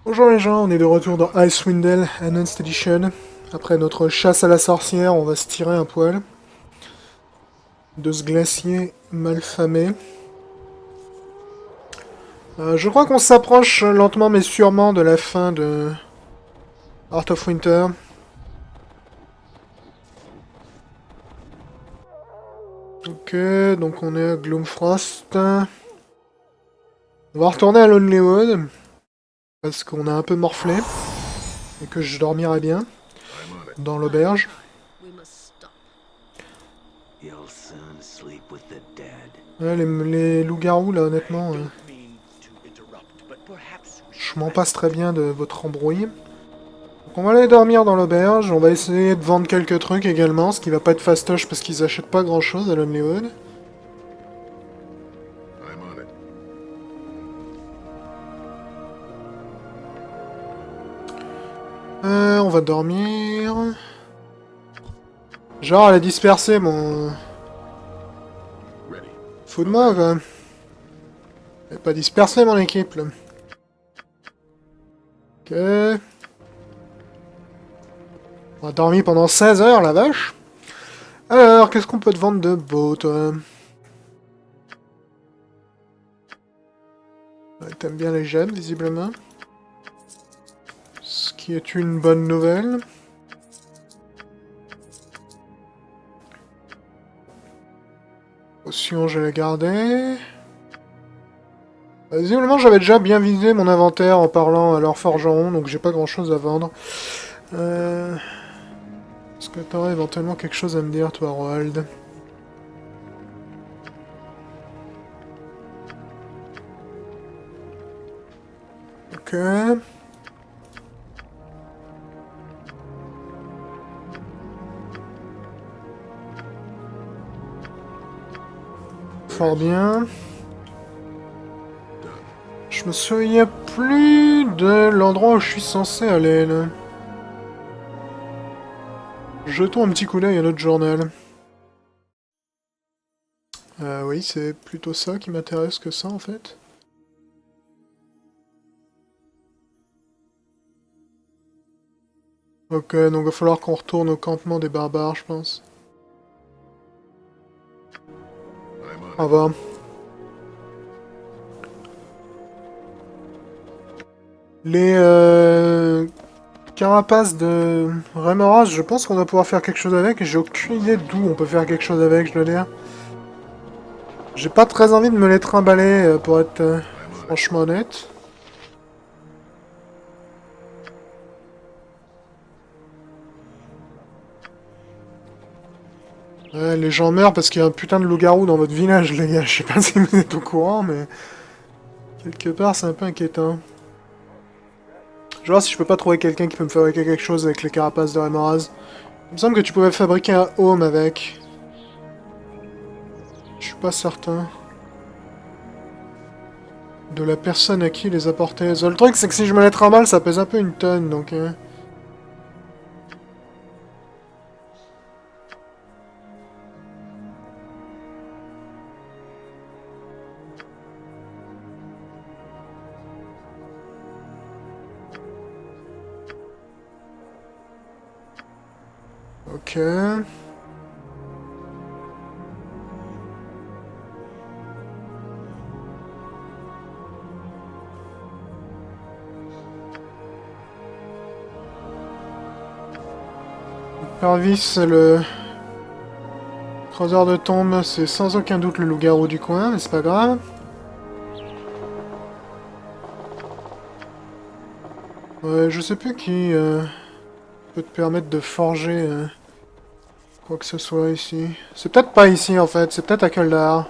Bonjour les gens, on est de retour dans Icewind Dale Enhanced Edition. Après notre chasse à la sorcière, on va se tirer un poil de ce glacier malfamé. Je crois qu'on s'approche lentement mais sûrement de la fin de Heart of Winter. Ok, donc on est à Gloomfrost. On va retourner à Lonelywood, parce qu'on a un peu morflé, et que je dormirai bien dans l'auberge. Ouais, les loups-garous là, honnêtement, je m'en passe très bien de votre embrouille. Donc on va aller dormir dans l'auberge, on va essayer de vendre quelques trucs également, ce qui va pas être fastoche parce qu'ils achètent pas grand chose à Lonelywood. On va dormir. Genre elle a dispersé mon... Fou de moi quoi. Elle a pas dispersé mon équipe là. Ok. On a dormi pendant 16 heures la vache. Alors, qu'est-ce qu'on peut te vendre de beau toi? Ouais, t'aimes bien les gemmes visiblement. Ce qui est une bonne nouvelle. Potion, je l'ai gardé. Visiblement, j'avais déjà bien visé mon inventaire en parlant à leur forgeron, donc j'ai pas grand chose à vendre. Est-ce que t'aurais éventuellement quelque chose à me dire, toi, Roald? Ok. Fort bien. Je me souviens plus de l'endroit où je suis censé aller, là. Jetons un petit coup d'œil à notre journal. Oui, c'est plutôt ça qui m'intéresse que ça, en fait. Ok, donc va falloir qu'on retourne au campement des barbares, je pense. Au revoir. Les carapaces de Rémoras, je pense qu'on va pouvoir faire quelque chose avec, et j'ai aucune idée d'où on peut faire quelque chose avec, je dois dire. J'ai pas très envie de me les trimballer, pour être franchement honnête. Ouais, les gens meurent parce qu'il y a un putain de loup-garou dans votre village, les gars. Je sais pas si vous êtes au courant, mais... quelque part, c'est un peu inquiétant. Je vais voir si je peux pas trouver quelqu'un qui peut me fabriquer quelque chose avec les carapaces de Rémoras. Il me semble que tu pouvais fabriquer un home avec. Je suis pas certain de la personne à qui les apporter. Le seul truc, c'est que si je me les trimballe, ça pèse un peu une tonne, donc... Ok... Pervis, c'est le... creuseur de tombe, c'est sans aucun doute le loup-garou du coin, mais c'est pas grave. Ouais, je sais plus qui peut te permettre de forger quoi que ce soit ici. C'est peut-être pas ici en fait, c'est peut-être à Kaldar.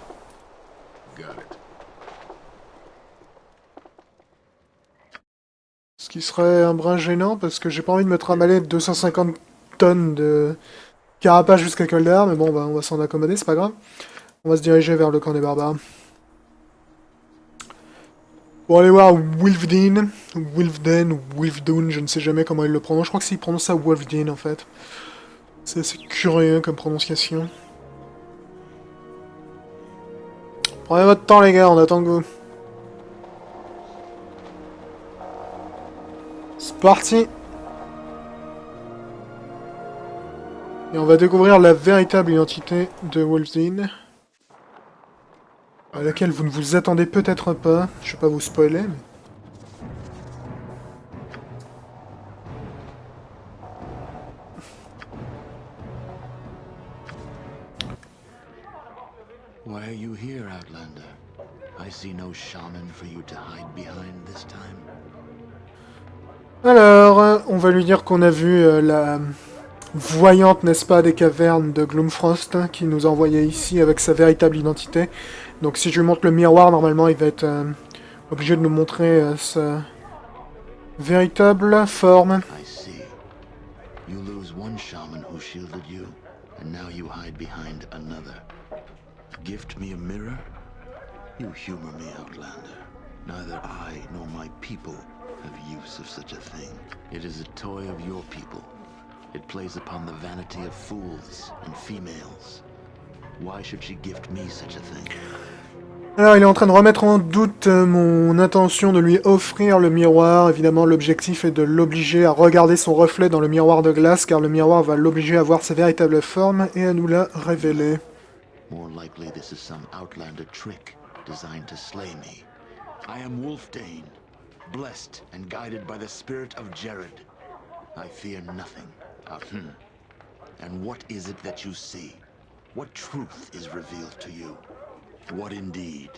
Ce qui serait un brin gênant parce que j'ai pas envie de me trimballer 250 tonnes de carapace jusqu'à Kaldar, mais bon, bah, on va s'en accommoder, c'est pas grave. On va se diriger vers le camp des barbares. Pour aller voir Wilfdene, Wilfden ou Wilfdune, je ne sais jamais comment il le prononce. Je crois que s'il prononce ça Wilfdene en fait. C'est assez curieux comme prononciation. Prenez votre temps les gars, on attend que vous. C'est parti. Et on va découvrir la véritable identité de Wolfsdin, à laquelle vous ne vous attendez peut-être pas. Je vais pas vous spoiler, mais... Why are you here, Outlander? I see no shaman for you to hide behind this time. Alors, on va lui dire qu'on a vu la voyante, n'est-ce pas, des cavernes de Gloomfrost, hein, qui nous a envoyé ici avec sa véritable identité. Donc si je lui montre le miroir, normalement il va être obligé de nous montrer sa véritable forme. I see. You lose one shaman who shielded you, and now you hide behind another. Gift me a mirror? You humor me, Outlander. Neither I nor my people have use of such a thing. It is a toy of your people. It plays upon the vanity of fools and females. Why should she gift me such a thing? Alors il est en train de remettre en doute mon intention de lui offrir le miroir. Évidemment l'objectif est de l'obliger à regarder son reflet dans le miroir de glace, car le miroir va l'obliger à voir sa véritable forme et à nous la révéler. More likely this is some Outlander trick designed to slay me. I am Wolfdane, blessed and guided by the spirit of Jared. I fear nothing. And what is it that you see? What truth is revealed to you? What indeed?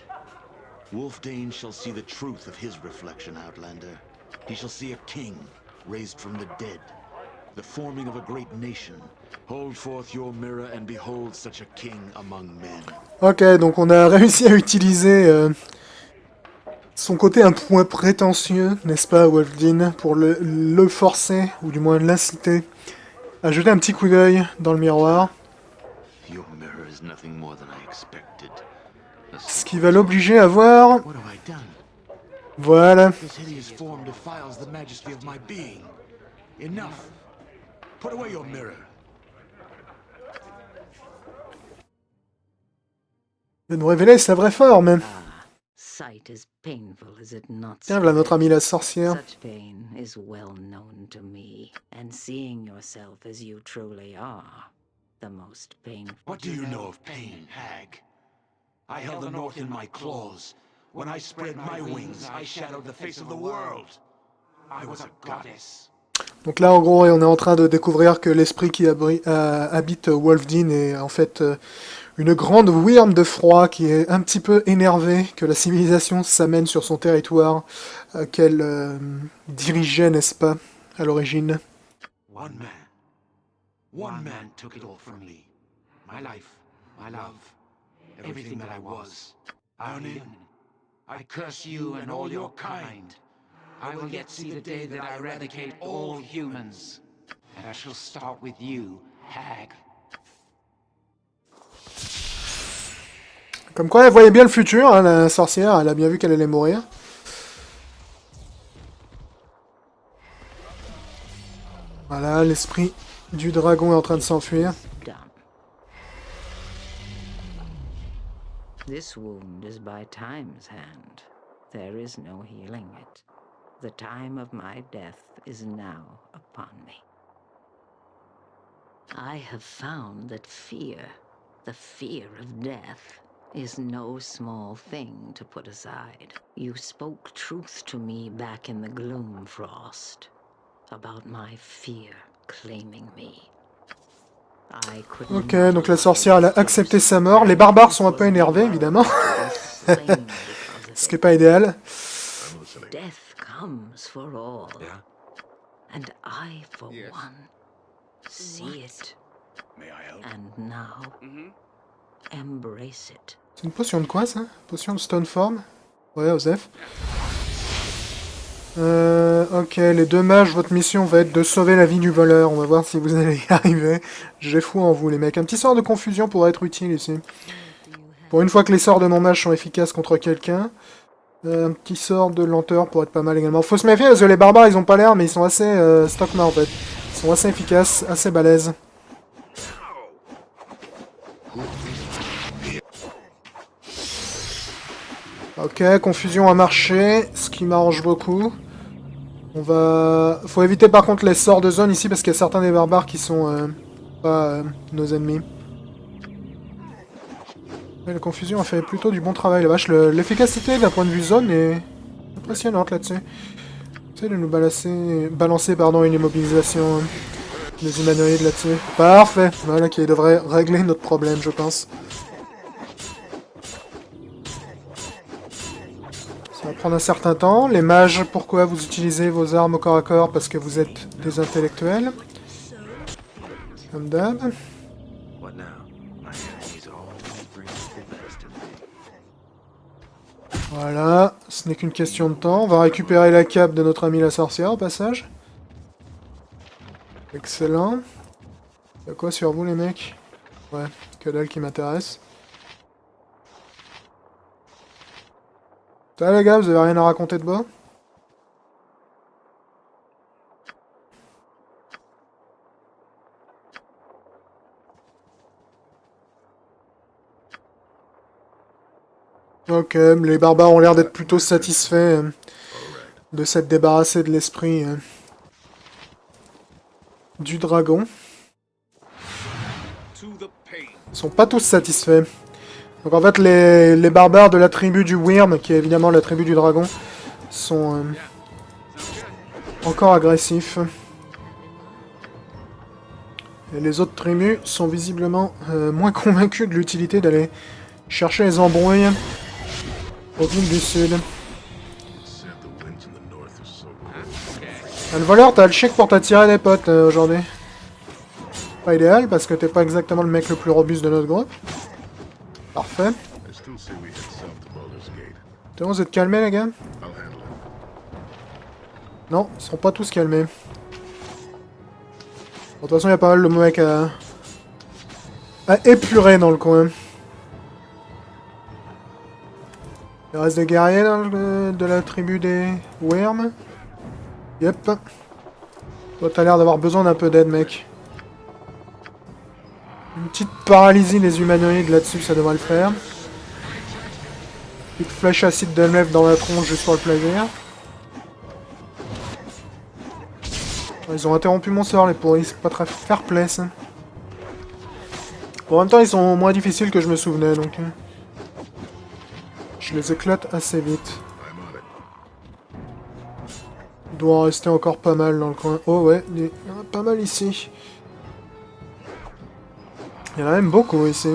Wolfdane shall see the truth of his reflection, Outlander. He shall see a king raised from the dead, the forming of a great nation. Hold forth your mirror and behold such a king among men. Ok, donc on a réussi à utiliser son côté un point prétentieux, n'est-ce pas, Wolfdin, pour le forcer, ou du moins l'inciter, à jeter un petit coup d'œil dans le miroir. Your mirror is nothing more than I expected. Ce qui va l'obliger à voir... What have I done? Voilà. This hideous form defiles the majesty of my being. Enough. Put away your mirror. Il va nous révéler sa vraie forme. Sight is painful, is it not? Tiens, voilà notre amie la sorcière. Such pain is well known to me, and seeing yourself as you truly are, the most painful. What do you know of pain, hag? I held the north in my claws. When I spread my wings, I shadowed the face of the world. I was a goddess. Donc là, en gros, on est en train de découvrir que l'esprit qui habite Wolfdin est en fait une grande wyrm de froid qui est un petit peu énervée que la civilisation s'amène sur son territoire qu'elle dirigeait, n'est-ce pas, à l'origine. One man took it all from me. My life, my love, everything that I was. Ionin, I curse you and all your kind. I will yet see the day that I eradicate all humans. And I shall start with you, hag. Comme quoi, elle voyait bien le futur, hein, la sorcière, elle a bien vu qu'elle allait mourir. Voilà, l'esprit du dragon est en train de s'enfuir. This wound is by time's hand. There is no healing it. The time of my death is now upon me. I have found that fear, the fear of death, is no small thing to put aside. You spoke truth to me back in the Gloomfrost about my fear claiming me. Ok, donc la sorcière elle a accepté sa mort. Les barbares sont un peu énervés, évidemment. Ce qui n'est pas idéal. Death comes for all. And I, for one, see it. And now, embrace it. C'est une potion de quoi, ça? Potion de Stoneform? Ouais, Osef. Ok, les deux mages, votre mission va être de sauver la vie du voleur. On va voir si vous allez y arriver. J'ai foi en vous, les mecs. Un petit sort de confusion pourrait être utile ici. Pour une fois que les sorts de mon mage sont efficaces contre quelqu'un. Un petit sort de lenteur pourrait être pas mal également. Faut se méfier parce que les barbares, ils ont pas l'air, mais ils sont assez stockma en fait. Ils sont assez efficaces, assez balèzes. Ok, confusion a marché, ce qui m'arrange beaucoup. On va... Faut éviter par contre les sorts de zone ici parce qu'il y a certains des barbares qui sont pas nos ennemis. Mais la confusion a fait plutôt du bon travail. La vache, l'efficacité d'un point de vue zone est impressionnante là-dessus. Essaye de nous balancer pardon, une immobilisation des humanoïdes là-dessus. Parfait. Voilà qui devrait régler notre problème, je pense. Ça va prendre un certain temps. Les mages, pourquoi vous utilisez vos armes au corps à corps? Parce que vous êtes des intellectuels. Comme d'hab. Voilà, ce n'est qu'une question de temps. On va récupérer la cape de notre ami la sorcière au passage. Excellent. Y'a quoi sur vous les mecs? Ouais, que dalle qui m'intéresse. Ça les gars, vous avez rien à raconter de beau? Ok, les barbares ont l'air d'être plutôt satisfaits de s'être débarrassés de l'esprit du dragon. Ils sont pas tous satisfaits. Donc en fait, les barbares de la tribu du Wyrm, qui est évidemment la tribu du dragon, sont encore agressifs. Et les autres tribus sont visiblement moins convaincus de l'utilité d'aller chercher les embrouilles aux villes du sud. Ah, le voleur, t'as le chic pour t'attirer des potes aujourd'hui. Pas idéal parce que t'es pas exactement le mec le plus robuste de notre groupe. Parfait. T'es bon, vous êtes calmés les gars? Non, ils sont pas tous calmés. Bon, de toute façon, il y a pas mal de mecs à épurer dans le coin. Il reste des guerriers de la tribu des Wyrm. Yep. Toi, t'as l'air d'avoir besoin d'un peu d'aide, mec. Une petite paralysie des humanoïdes là-dessus, ça devrait le faire. Petite flèche acide de nef dans la tronche juste pour le plaisir. Ils ont interrompu mon sort, les pourris. C'est pas très fair-play, ça. Bon, en même temps, ils sont moins difficiles que je me souvenais, donc... je les éclate assez vite. Il doit en rester encore pas mal dans le coin. Oh ouais, il y en a pas mal ici. Il y en a même beaucoup ici.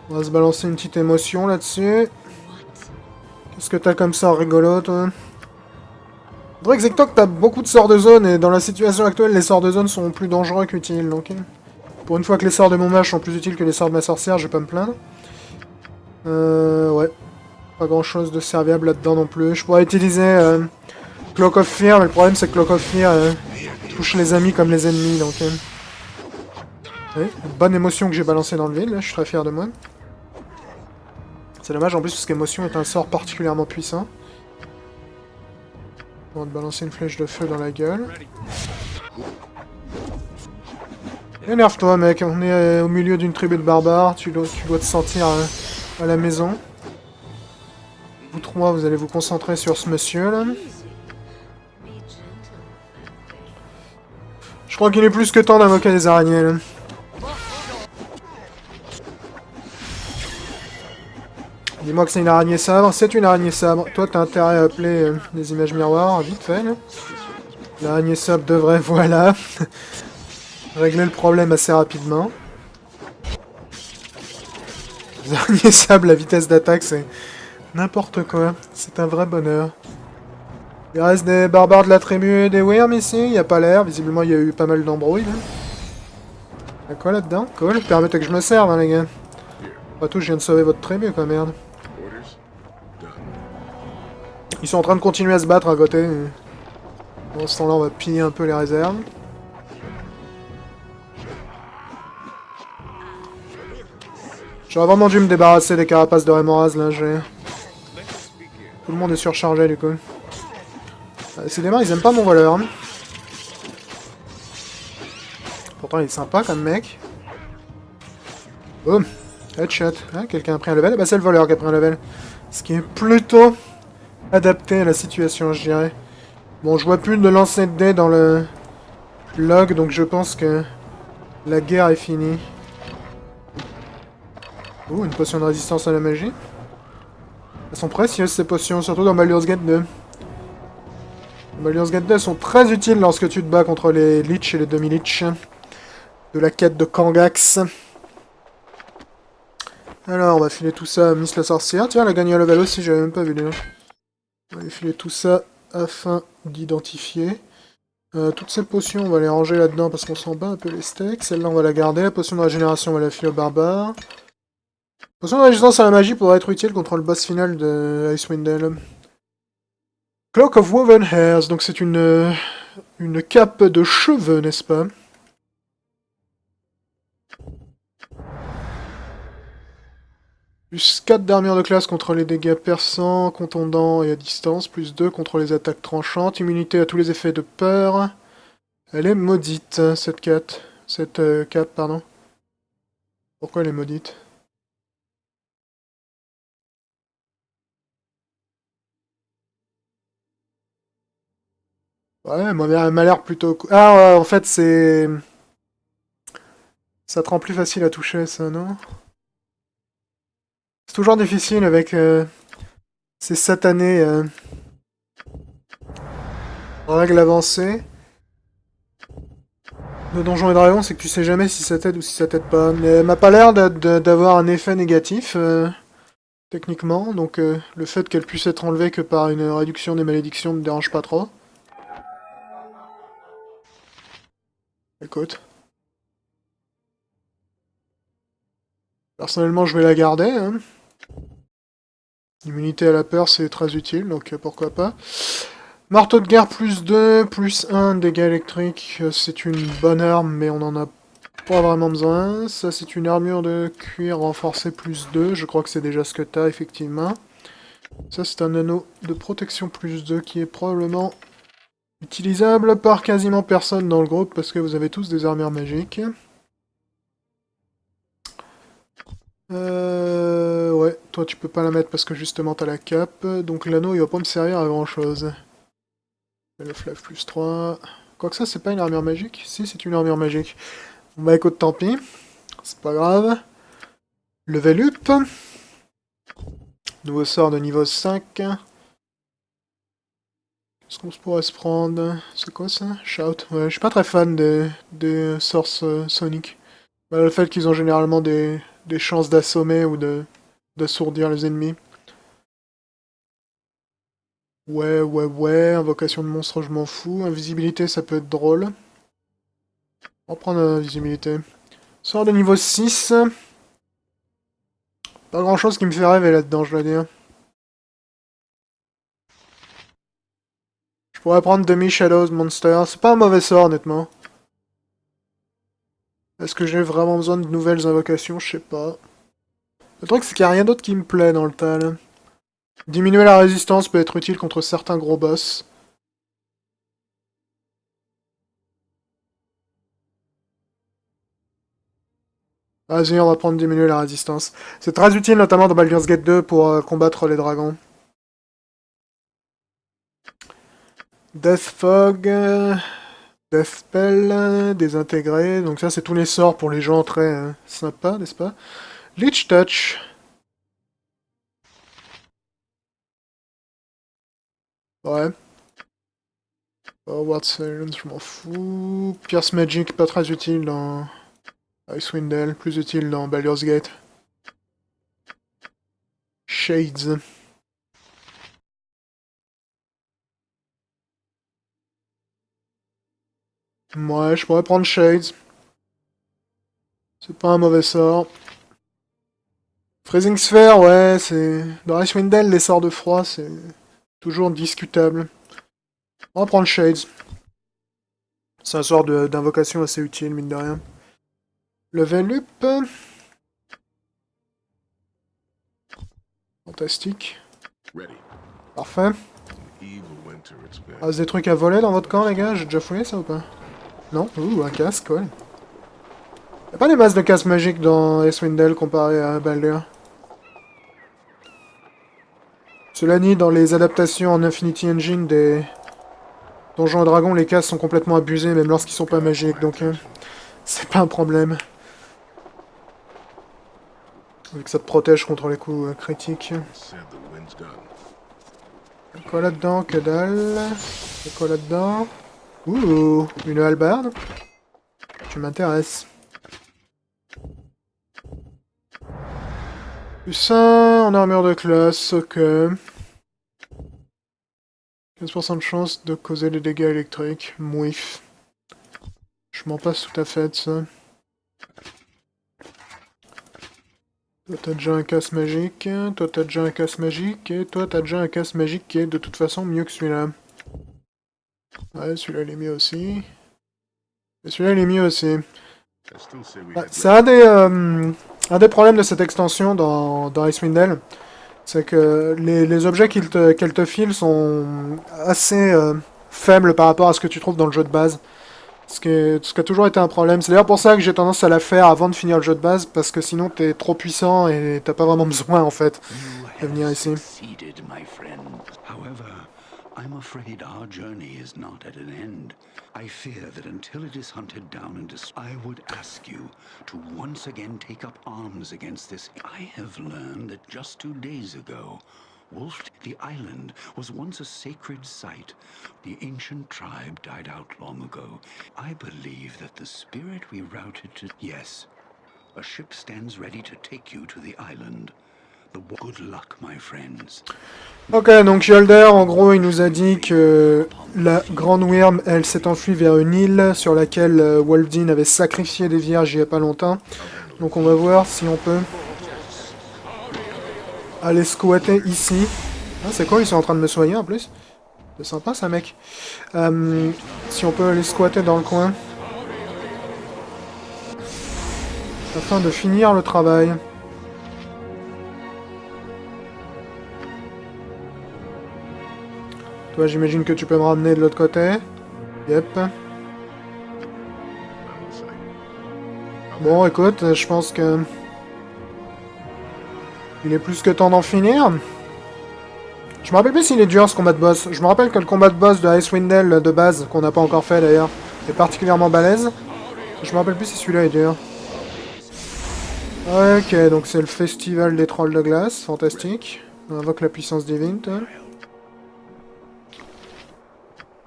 On va se balancer une petite émotion là-dessus. Qu'est-ce que t'as comme ça rigolo, toi? Faudrait que Zektok, t'as beaucoup de sorts de zone, et dans la situation actuelle, les sorts de zone sont plus dangereux qu'utiles, donc... pour une fois que les sorts de mon mage sont plus utiles que les sorts de ma sorcière, je vais pas me plaindre. Ouais. Pas grand chose de serviable là-dedans non plus. Je pourrais utiliser Cloak of Fear, mais le problème c'est que Cloak of Fear touche les amis comme les ennemis, donc... ouais, une bonne émotion que j'ai balancée dans le vide, là, je suis très fier de moi. C'est dommage en plus parce qu'émotion est un sort particulièrement puissant. On va te balancer une flèche de feu dans la gueule. Énerve-toi mec, on est au milieu d'une tribu de barbares, tu dois te sentir à la maison. Vous trois, vous allez vous concentrer sur ce monsieur là. Je crois qu'il est plus que temps d'invoquer des araignées là. Dis-moi que c'est une araignée sabre. C'est une araignée sabre. Toi, t'as intérêt à appeler des images miroirs, vite fait, là. L'araignée sabre devrait, voilà, régler le problème assez rapidement. Les araignées sables, la vitesse d'attaque, c'est n'importe quoi. C'est un vrai bonheur. Il reste des barbares de la tribu des Wyrm ici. Il n'y a pas l'air. Visiblement, il y a eu pas mal d'embrouilles, là. Y'a quoi là-dedans? Cool. Permettez que je me serve, hein, les gars. Pas tout, je viens de sauver votre tribu, quoi, merde. Ils sont en train de continuer à se battre à côté. Dans ce temps-là, on va piller un peu les réserves. J'aurais vraiment dû me débarrasser des carapaces de Rémoraz, là. Tout le monde est surchargé, du coup. Décidément, ils aiment pas mon voleur. Hein. Pourtant, il est sympa comme mec. Boum. Headshot. Hein, quelqu'un a pris un level? Bah, c'est le voleur qui a pris un level. Ce qui est plutôt... adapté à la situation, je dirais. Bon, je vois plus de lancer de dés dans le log, donc je pense que la guerre est finie. Ouh, une potion de résistance à la magie. Elles sont précieuses ces potions, surtout dans Baldur's Gate 2. Baldur's Gate 2 sont très utiles lorsque tu te bats contre les Lich et les demi-Lich de la quête de Kangax. Alors, on va filer tout ça à Miss la sorcière. Tiens, elle a gagné un level aussi, j'avais même pas vu déjà. On va lui filer tout ça afin d'identifier. Toutes ces potions, on va les ranger là-dedans parce qu'on s'en bat un peu les steaks. Celle-là, on va la garder. La potion de régénération, on va la filer au barbare. Potion de résistance à la magie pourrait être utile contre le boss final de Icewind Dale. Cloak of Woven Hairs, donc c'est une cape de cheveux, n'est-ce pas? Plus 4 d'armure de classe contre les dégâts perçants, contondants et à distance. Plus 2 contre les attaques tranchantes. Immunité à tous les effets de peur. Elle est maudite, cette cape. Cette cape, pardon. Pourquoi elle est maudite? Ouais, elle m'a l'air plutôt... Ah, ouais, en fait, c'est... Ça te rend plus facile à toucher, ça, non? C'est toujours difficile avec ces satanées règles avancées de Donjons et Dragons, c'est que tu sais jamais si ça t'aide ou si ça t'aide pas. Mais elle m'a pas l'air d'avoir un effet négatif, techniquement, donc le fait qu'elle puisse être enlevée que par une réduction des malédictions me dérange pas trop. Écoute. Personnellement, je vais la garder, hein. Immunité à la peur, c'est très utile, donc pourquoi pas. Marteau de guerre plus 2, plus 1, dégâts électriques, c'est une bonne arme, mais on en a pas vraiment besoin. Ça, c'est une armure de cuir renforcée plus 2, je crois que c'est déjà ce que t'as, effectivement. Ça, c'est un anneau de protection plus 2 qui est probablement utilisable par quasiment personne dans le groupe, parce que vous avez tous des armures magiques. Ouais, toi tu peux pas la mettre parce que justement t'as la cape, donc l'anneau il va pas me servir à grand chose. Le fleuve plus 3. Quoique ça, c'est pas une armure magique? Si, c'est une armure magique. Bon bah écoute, tant pis. C'est pas grave. Level up. Nouveau sort de niveau 5. Qu'est-ce qu'on pourrait se prendre? C'est quoi ça? Shout. Ouais, je suis pas très fan des sources Sonic. Bah, le fait qu'ils ont généralement des chances d'assommer ou d'assourdir les ennemis. Ouais, invocation de monstre, je m'en fous. Invisibilité, ça peut être drôle. On va prendre invisibilité. Sort de niveau 6. Pas grand chose qui me fait rêver là-dedans, je dois dire. Je pourrais prendre Demi-Shadows Monster. C'est pas un mauvais sort, honnêtement. Est-ce que j'ai vraiment besoin de nouvelles invocations? Je sais pas. Le truc, c'est qu'il n'y a rien d'autre qui me plaît dans le tas, là. Diminuer la résistance peut être utile contre certains gros boss. Vas-y, on va prendre diminuer la résistance. C'est très utile, notamment dans Baldur's Gate 2, pour combattre les dragons. Death Fog, Death Spell, désintégré. Donc ça, c'est tous les sorts pour les gens très sympas, n'est-ce pas? Lich Touch. Ouais. Forward Silence, je m'en fous. Pierce Magic, pas très utile dans Icewind Dale, plus utile dans Baldur's Gate. Shades. Ouais, je pourrais prendre Shades. C'est pas un mauvais sort. Freezing Sphere, ouais, c'est... Dans Icewind Dale, les sorts de froid, c'est toujours discutable. On va prendre Shades. C'est un sort d'invocation assez utile, mine de rien. Level up. Fantastique. Parfait. Ah, c'est des trucs à voler dans votre camp, les gars? J'ai déjà fouillé ça ou pas? Non? Ouh, un casque, ouais. Y'a pas des masses de casques magiques dans Icewind Dale comparé à Baldur. Cela dit, dans les adaptations en Infinity Engine Donjons et Dragons, les cases sont complètement abusées, même lorsqu'ils sont pas magiques, donc c'est pas un problème. Vu que ça te protège contre les coups critiques. Quoi là-dedans? Que dalle. Et quoi là-dedans? Ouh, une hallebarde. Tu m'intéresses. Plus 1 en armure de classe, ok. 15% de chance de causer des dégâts électriques. Mouif. Je m'en passe tout à fait de ça. Toi t'as déjà un casse magique, toi t'as déjà un casse magique, et toi t'as déjà un casse magique qui est de toute façon mieux que celui-là. Ouais, celui-là il est mieux aussi. Et celui-là il est mieux aussi. Ouais, c'est un des problèmes de cette extension dans Icewind Dale. C'est que les objets qu'elle te file sont assez faibles par rapport à ce que tu trouves dans le jeu de base. Ce qui a toujours été un problème. C'est d'ailleurs pour ça que j'ai tendance à la faire avant de finir le jeu de base, parce que sinon t'es trop puissant et t'as pas vraiment besoin en fait de venir ici. Succeeded, my friend. However, I'm afraid our journey is not at an end. I fear that until it is hunted down and I would ask you to once again take up arms against this. I have learned that just 2 days ago, the island was once a sacred site. The ancient tribe died out long ago. I believe that the spirit we routed to... Yes, a ship stands ready to take you to the island. Good luck, my friends. Ok, donc Yolder, en gros, il nous a dit que la Grande Wyrm, elle s'est enfuie vers une île sur laquelle Wolfdin avait sacrifié des vierges il y a pas longtemps. Donc on va voir si on peut aller squatter ici. Ah, c'est quoi, ils sont en train de me soigner en plus? C'est sympa ça, mec. Si on peut aller squatter dans le coin. Afin de finir le travail. Toi, j'imagine que tu peux me ramener de l'autre côté. Yep. Bon, écoute, je pense que... il est plus que temps d'en finir. Je me rappelle plus s'il est dur ce combat de boss. Je me rappelle que le combat de boss de Icewind Dale de base, qu'on n'a pas encore fait d'ailleurs, est particulièrement balèze. Je me rappelle plus si celui-là est dur. Ok, donc c'est le festival des trolls de glace, fantastique. On invoque la puissance divine, toi.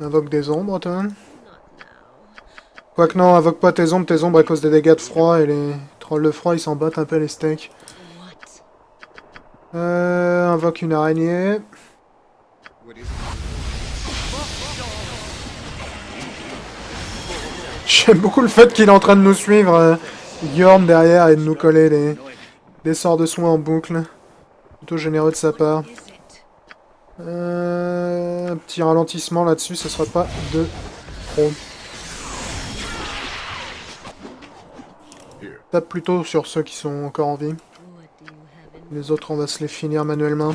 Invoque des ombres, toi. Quoique non, invoque pas tes ombres à cause des dégâts de froid, et les trolls de froid ils s'en battent un peu les steaks. Invoque une araignée. J'aime beaucoup le fait qu'il est en train de nous suivre, Yorn derrière, et de nous coller des sorts de soins en boucle. Plutôt généreux de sa part. Un petit ralentissement là-dessus, ce sera pas de trop. Tape plutôt sur ceux qui sont encore en vie. Les autres, on va se les finir manuellement.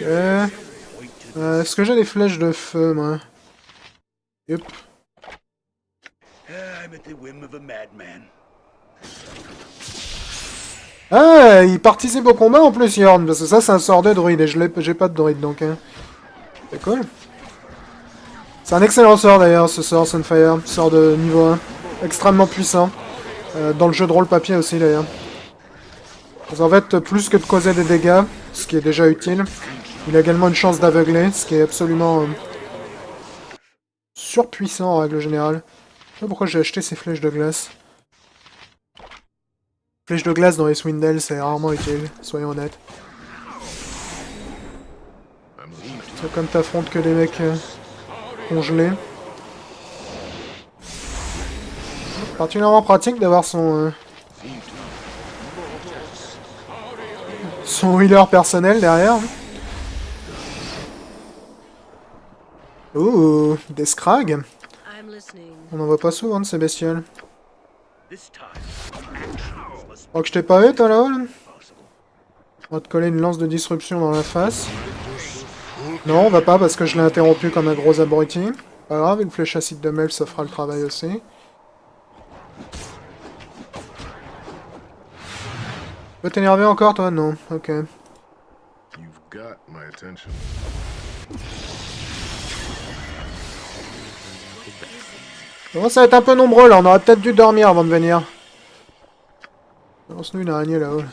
Est-ce que j'ai des flèches de feu, moi? Yep. Ah, il participe au combat en plus, Yorn, parce que ça, c'est un sort de druide, et j'ai pas de druide, donc... c'est cool. C'est un excellent sort, d'ailleurs, ce sort, Sunfire. Sort de niveau 1. Extrêmement puissant. Dans le jeu de rôle papier aussi, d'ailleurs. Parce qu'en fait, plus que de causer des dégâts, ce qui est déjà utile, il a également une chance d'aveugler, ce qui est absolument... surpuissant, en règle générale. Je sais pas pourquoi j'ai acheté ces flèches de glace. Flèches de glace dans Icewind Dale, c'est rarement utile, soyons honnêtes. C'est comme t'affrontes que des mecs congelés. Particulièrement pratique d'avoir son healer personnel derrière. Ouh, des scrags. On en voit pas souvent de ces bestioles. Oh, que je t'ai pas vu, toi, là-haut, là? On va te coller une lance de disruption dans la face. Non, on va pas, parce que je l'ai interrompu comme un gros abruti. Pas grave, une flèche acide de mel, ça fera le travail aussi. Tu peux t'énerver encore, toi? Non, ok. You've got my attention. Bon, ça va être un peu nombreux là, on aurait peut-être dû dormir avant de venir. Lance-nous une araignée là-haut.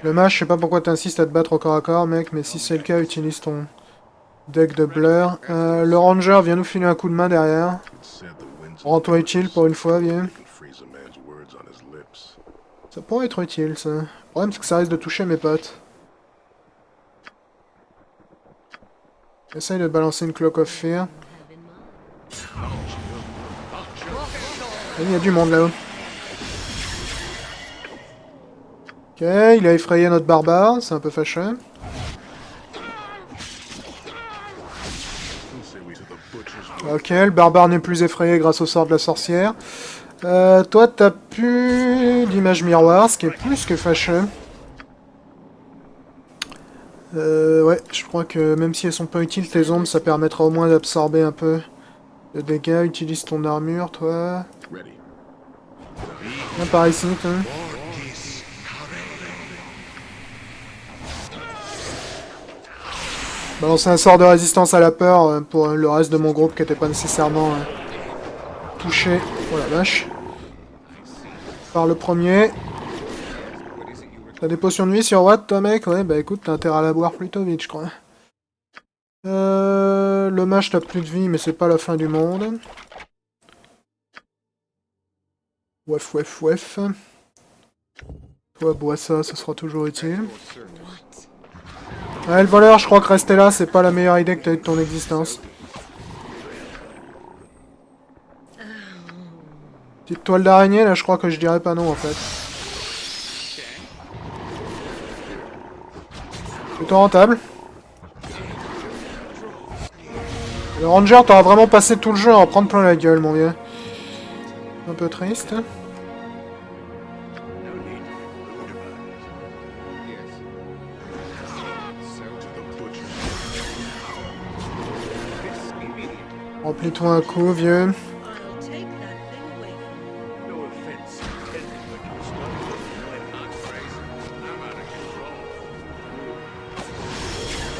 Le mage, je sais pas pourquoi t'insistes à te battre au corps à corps, mec, mais si c'est le cas, utilise ton deck de blur. Le ranger vient nous filer un coup de main derrière. Rends-toi utile pour une fois, viens. Ça pourrait être utile, ça. Le problème, c'est que ça risque de toucher mes potes. Essaye de balancer une Cloak of Fear. Il y a du monde là-haut. Ok, il a effrayé notre barbare, c'est un peu fâcheux. Ok, le barbare n'est plus effrayé grâce au sort de la sorcière. Toi, t'as plus d'image miroir, ce qui est plus que fâcheux. Ouais, je crois que même si elles sont pas utiles, tes ombres, ça permettra au moins d'absorber un peu de dégâts. Utilise ton armure, toi. Viens par ici, toi. Balancer un sort de résistance à la peur pour le reste de mon groupe qui n'était pas nécessairement touché. Oh la vache. Par le premier. T'as des potions de vie sur Watt, toi, mec? Ouais, bah écoute, t'as intérêt à la boire plutôt vite, je crois. Le mage, t'as plus de vie, mais c'est pas la fin du monde. Ouef, ouef, ouef. Toi, bois ça, ce sera toujours utile. Ouais, le voleur, je crois que rester là, c'est pas la meilleure idée que t'as eu de ton existence. Petite toile d'araignée, là, je crois que je dirais pas non, en fait. Plutôt rentable. Le ranger, t'auras vraiment passé tout le jeu à en prendre plein la gueule, mon vieux. Un peu triste. Remplis-toi un coup, vieux.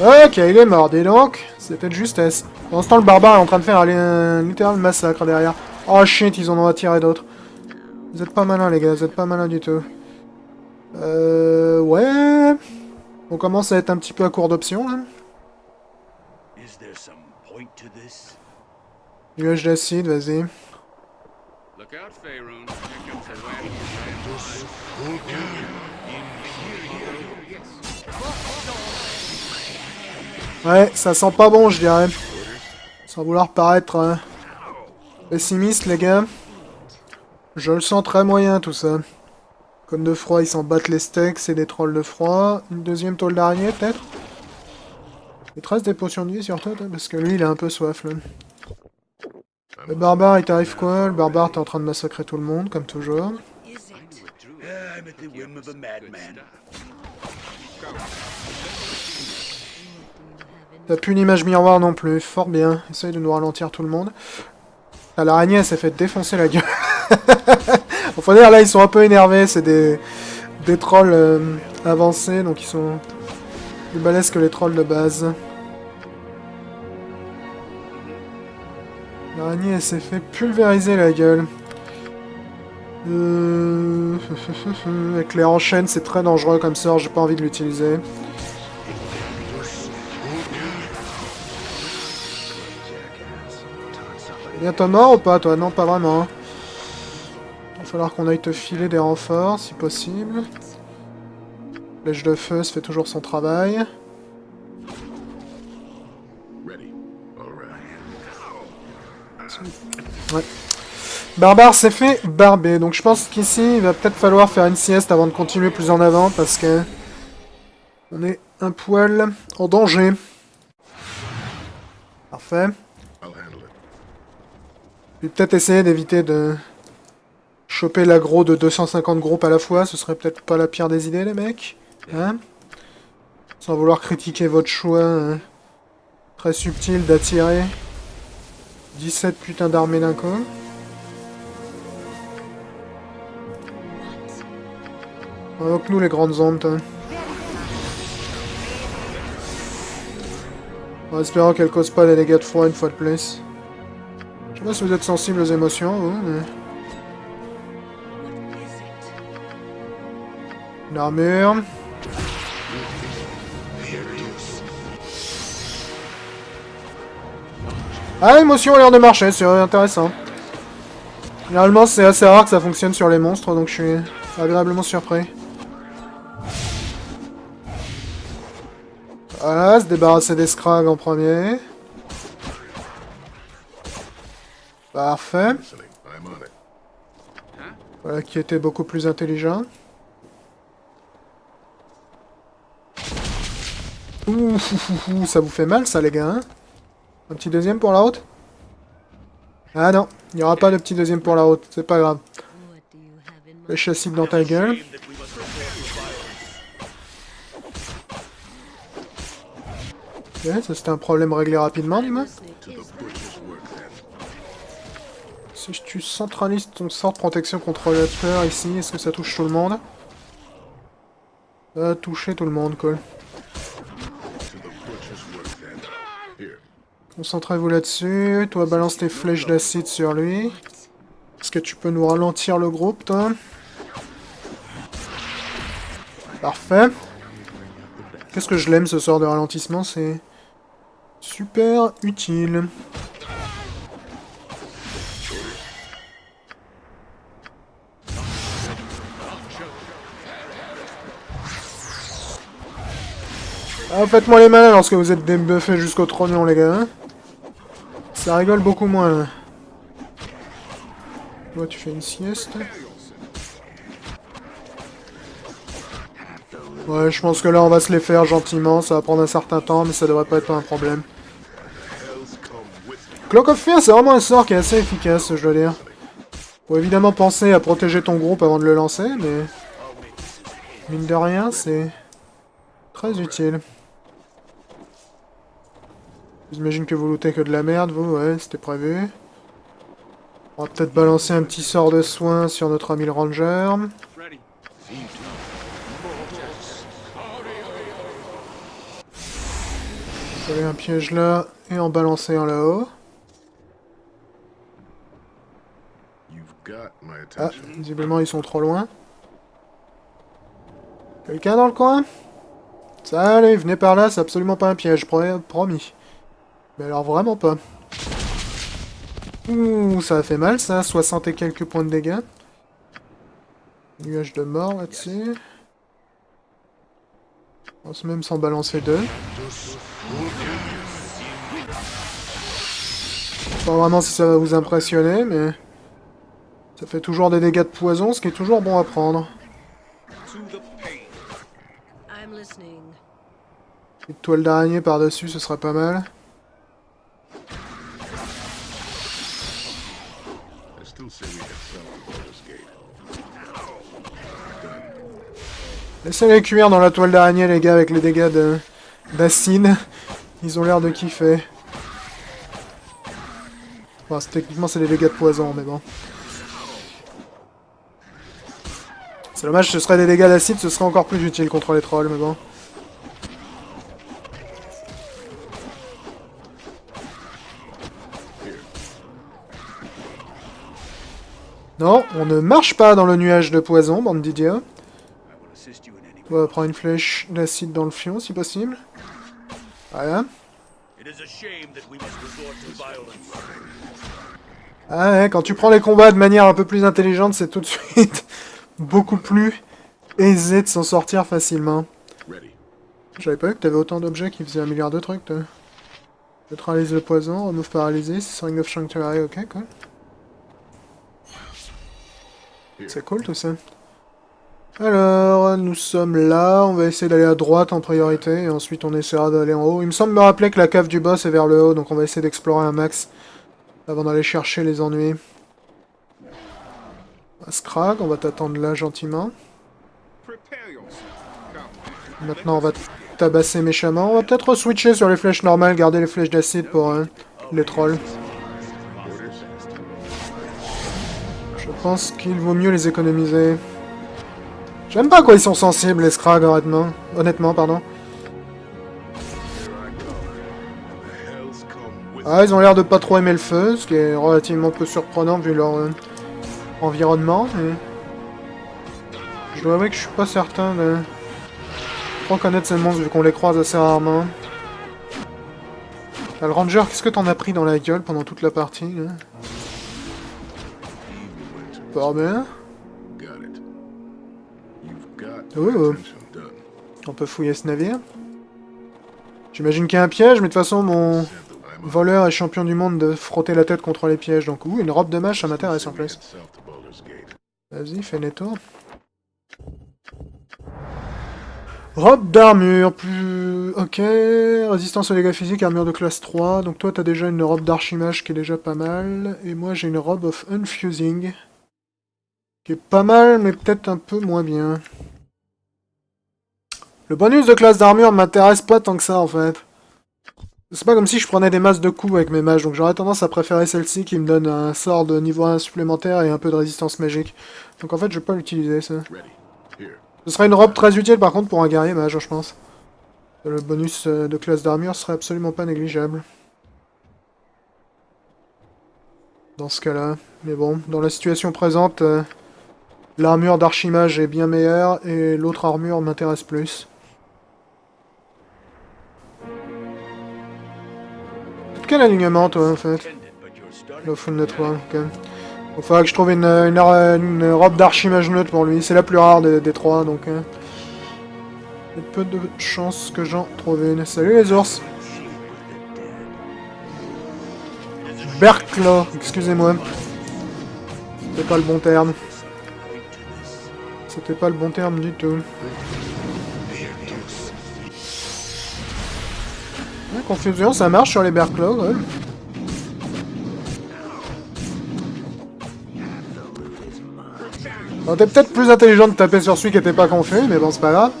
Ok, il est mort, dis donc. C'était de justesse. Pendant ce temps, le barbare est en train de faire un littéral massacre derrière. Oh shit, ils en ont attiré d'autres. Vous êtes pas malins, les gars, vous êtes pas malins du tout. Ouais. On commence à être un petit peu à court d'options, là. Nuage d'acide, vas-y. Ouais, ça sent pas bon, je dirais. Sans vouloir paraître pessimiste, les gars. Je le sens très moyen, tout ça. Comme de froid, ils s'en battent les steaks, c'est des trolls de froid. Une deuxième tôle d'araignée, peut-être? Il te reste des potions de vie sur toi, parce que lui, il a un peu soif, là. Le barbare, il t'arrive quoi? Le barbare, t'es en train de massacrer tout le monde, comme toujours. T'as plus une image miroir non plus, fort bien. Essaye de nous ralentir tout le monde. Ah, l'araignée, elle s'est fait défoncer la gueule. Faut dire, là, ils sont un peu énervés, c'est des trolls avancés, donc ils sont plus balèzes que les trolls de base. L'araignée, elle s'est fait pulvériser la gueule. Éclair en chaîne, c'est très dangereux comme sort, j'ai pas envie de l'utiliser. Bientôt mort ou pas, toi? Non, pas vraiment. Il va falloir qu'on aille te filer des renforts, si possible. Flèche de feu se fait toujours son travail. Ouais. Barbare s'est fait barber, donc je pense qu'ici, il va peut-être falloir faire une sieste avant de continuer plus en avant, parce que... on est un poil en danger. Parfait. Je vais peut-être essayer d'éviter de choper l'aggro de 250 groupes à la fois, ce serait peut-être pas la pire des idées, les mecs. Hein? Sans vouloir critiquer votre choix très subtil d'attirer 17 putains d'armées d'un coup. Invoque-nous les grandes ondes. En espérant qu'elle cause pas des dégâts de froid une fois de plus. Je sais pas si vous êtes sensible aux émotions, vous, mais... Une armure. Ah, l'émotion a l'air de marcher, c'est intéressant. Généralement, c'est assez rare que ça fonctionne sur les monstres, donc je suis agréablement surpris. Voilà, se débarrasser des scrags en premier. Parfait. Voilà qui était beaucoup plus intelligent. Ouh, ça vous fait mal ça les gars, hein? Un petit deuxième pour la route? Ah non, il n'y aura pas de petit deuxième pour la route, c'est pas grave. Le châssis dans ta gueule. Ok, ça c'était un problème réglé rapidement, dis-moi. Si tu centralises ton sort de protection contre le peur ici, est-ce que ça touche tout le monde? Ça va toucher tout le monde, cool. Concentrez-vous là-dessus. Toi, balance tes flèches d'acide sur lui. Est-ce que tu peux nous ralentir le groupe, toi? Parfait. Qu'est-ce que je l'aime, ce sort de ralentissement, c'est... super utile. Ah, faites-moi les malins lorsque vous êtes débuffés jusqu'au trognon, les gars. Hein, ça rigole beaucoup moins, là. Toi, tu fais une sieste. Ouais, je pense que là, on va se les faire gentiment. Ça va prendre un certain temps, mais ça devrait pas être un problème. Cloak of Fear, c'est vraiment un sort qui est assez efficace, je dois dire. Faut évidemment penser à protéger ton groupe avant de le lancer, mais... mine de rien, c'est... très utile. J'imagine que vous lootez que de la merde, vous, ouais, c'était prévu. On va peut-être balancer un petit sort de soin sur notre ami le ranger. Coller un piège là, et en balancer un là-haut. Ah, visiblement ils sont trop loin. Quelqu'un dans le coin? Ça allez, venez par là, c'est absolument pas un piège, promis. Mais alors vraiment pas. Ouh, ça a fait mal ça, 60 et quelques points de dégâts. Nuage de mort là-dessus. On se même s'en balancer deux. Je sais pas vraiment si ça va vous impressionner, mais... ça fait toujours des dégâts de poison, ce qui est toujours bon à prendre. Une toile d'araignée par-dessus, ce sera pas mal. Laissez-les cuire dans la toile d'araignée, les gars, avec les dégâts d'acide. Ils ont l'air de kiffer. Bon, techniquement, c'est des dégâts de poison, mais bon. C'est dommage, ce serait des dégâts d'acide, ce serait encore plus utile contre les trolls, mais bon. Non, on ne marche pas dans le nuage de poison, bande d'idiots. On va prendre une flèche d'acide dans le fion, si possible. Voilà. Ah ouais, quand tu prends les combats de manière un peu plus intelligente, c'est tout de suite beaucoup plus aisé de s'en sortir facilement. J'avais pas vu que t'avais autant d'objets qui faisaient un milliard de trucs, toi. Neutralise le poison, remove paralysé, Ring of Sanctuary, ok, cool. C'est cool tout ça. Alors, nous sommes là, on va essayer d'aller à droite en priorité, et ensuite on essaiera d'aller en haut. Il me semble me rappeler que la cave du boss est vers le haut, donc on va essayer d'explorer un max avant d'aller chercher les ennuis. Scrag, on va t'attendre là gentiment. Maintenant on va tabasser méchamment. On va peut-être switcher sur les flèches normales, garder les flèches d'acide pour les trolls. Je pense qu'il vaut mieux les économiser. J'aime pas quoi ils sont sensibles les Scrag, honnêtement, pardon. Ah, ils ont l'air de pas trop aimer le feu, ce qui est relativement peu surprenant vu leur environnement, mais... Je dois avouer que je suis pas certain de... trop connaître ces monstres vu qu'on les croise assez rarement. Ah, le ranger, qu'est-ce que t'en as pris dans la gueule pendant toute la partie, là? Pas bien. Oh. On peut fouiller ce navire. J'imagine qu'il y a un piège, mais de toute façon, mon voleur est champion du monde de frotter la tête contre les pièges. Donc, une robe de mage, ça m'intéresse en plus. Vas-y, fais les tours. Robe d'armure, plus... Ok, résistance aux dégâts physiques, armure de classe 3. Donc toi, t'as déjà une robe d'archimage qui est déjà pas mal. Et moi, j'ai une robe of unfusing. Qui est pas mal, mais peut-être un peu moins bien. Le bonus de classe d'armure m'intéresse pas tant que ça, en fait. C'est pas comme si je prenais des masses de coups avec mes mages, donc j'aurais tendance à préférer celle-ci qui me donne un sort de niveau 1 supplémentaire et un peu de résistance magique. Donc en fait, je vais pas l'utiliser, ça. Ce serait une robe très utile, par contre, pour un guerrier mage, je pense. Le bonus de classe d'armure serait absolument pas négligeable. Dans ce cas-là. Mais bon, dans la situation présente, l'armure d'archimage est bien meilleure, et l'autre armure m'intéresse plus. Quel alignement, toi, en fait? Le full network, ok. Il faudra que je trouve une robe d'archimage neutre pour lui. C'est la plus rare des trois, donc... il y a peu de chances que j'en trouve une. Salut les ours! Berclaw, excusez-moi. C'était pas le bon terme. C'était pas le bon terme du tout. Ouais, confusion, ça marche sur les Berclaw, ouais. Bon, t'es peut-être plus intelligent de taper sur celui qui était pas confus, mais bon, c'est pas grave.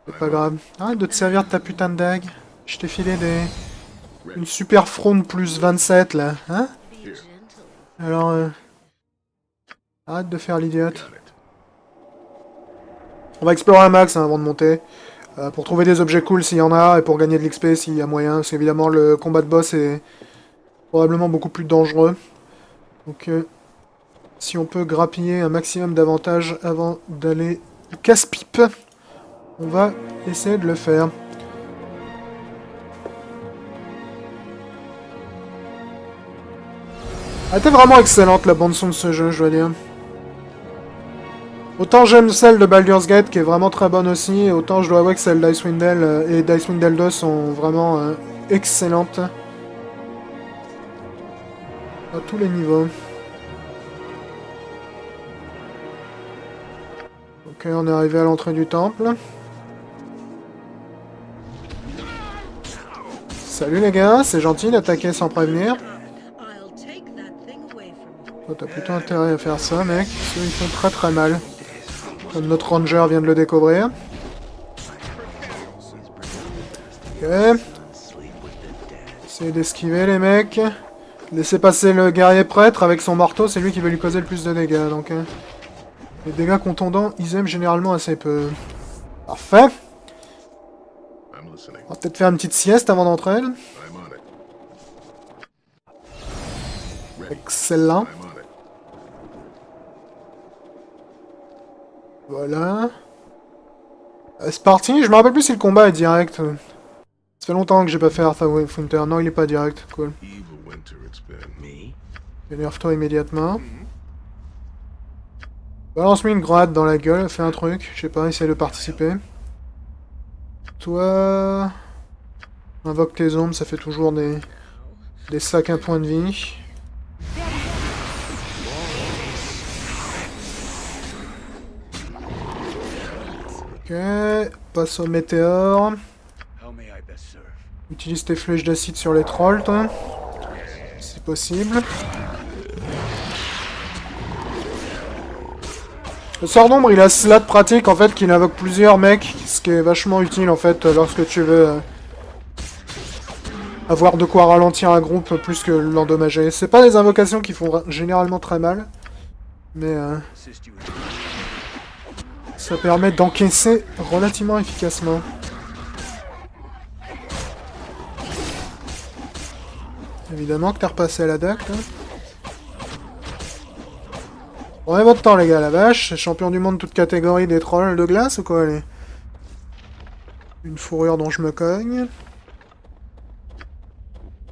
C'est pas grave. Arrête de te servir de ta putain de dague. Je t'ai filé une super fronde plus 27, là, hein? Alors, arrête de faire l'idiote. On va explorer un max hein, avant de monter. Pour trouver des objets cool s'il y en a, et pour gagner de l'XP s'il y a moyen. Parce qu'évidemment, le combat de boss est probablement beaucoup plus dangereux. Donc, si on peut grappiller un maximum d'avantages avant d'aller au casse-pipe, on va essayer de le faire. Elle était vraiment excellente la bande-son de ce jeu, je dois dire. Autant j'aime celle de Baldur's Gate qui est vraiment très bonne aussi, et autant je dois avouer que celle d'Icewind Dale et d'Icewind Dale 2 sont vraiment excellentes. À tous les niveaux. Ok, on est arrivé à l'entrée du temple. Salut les gars, c'est gentil d'attaquer sans prévenir. Oh, t'as plutôt intérêt à faire ça, mec, parce qu'ils font très très mal. Comme notre ranger vient de le découvrir. Ok. Essayez d'esquiver les mecs. Laissez passer le guerrier prêtre avec son marteau, c'est lui qui va lui causer le plus de dégâts, donc... les dégâts contondants, ils aiment généralement assez peu. Parfait. On va peut-être faire une petite sieste avant d'entrer. Excellent. Voilà. C'est parti, je me rappelle plus si le combat est direct. Ça fait longtemps que j'ai pas fait Arthur Winter. Non, il est pas direct, cool. Énerve-toi immédiatement. Balance-lui une grade dans la gueule, fais un truc, je sais pas, essaye de participer. Toi... Invoque tes ombres, ça fait toujours des sacs à points de vie. Ok, passe au météore. Utilise tes flèches d'acide sur les trolls, toi. C'est possible. Le sort d'ombre, il a cela de pratique, en fait, qu'il invoque plusieurs mecs, ce qui est vachement utile, en fait, lorsque tu veux avoir de quoi ralentir un groupe plus que l'endommager. C'est pas des invocations qui font généralement très mal, mais ça permet d'encaisser relativement efficacement. Évidemment que t'es repassé à la DAC, là. Prenez votre temps, les gars, la vache. C'est champion du monde toute catégorie des trolls de glace ou quoi, allez? Une fourrure dont je me cogne.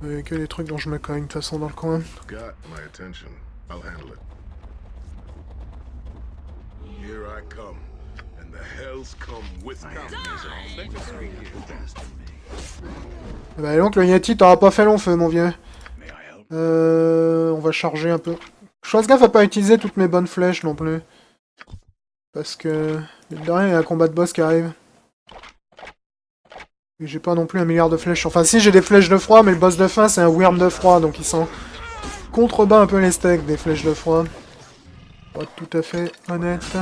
Que des trucs dont je me cogne, de toute façon, dans le coin. Got my attention. I'll handle it. Here I come, and the hells come with me. Bah donc le Yeti t'aura pas fait long feu, mon vieux. On va charger un peu. Je fasse gaffe à pas utiliser toutes mes bonnes flèches non plus. Parce que... mine de rien, il y a un combat de boss qui arrive. Et j'ai pas non plus un milliard de flèches. Enfin si, j'ai des flèches de froid, mais le boss de fin c'est un worm de froid, donc il s'en contrebat un peu les steaks des flèches de froid. Pour être tout à fait honnête.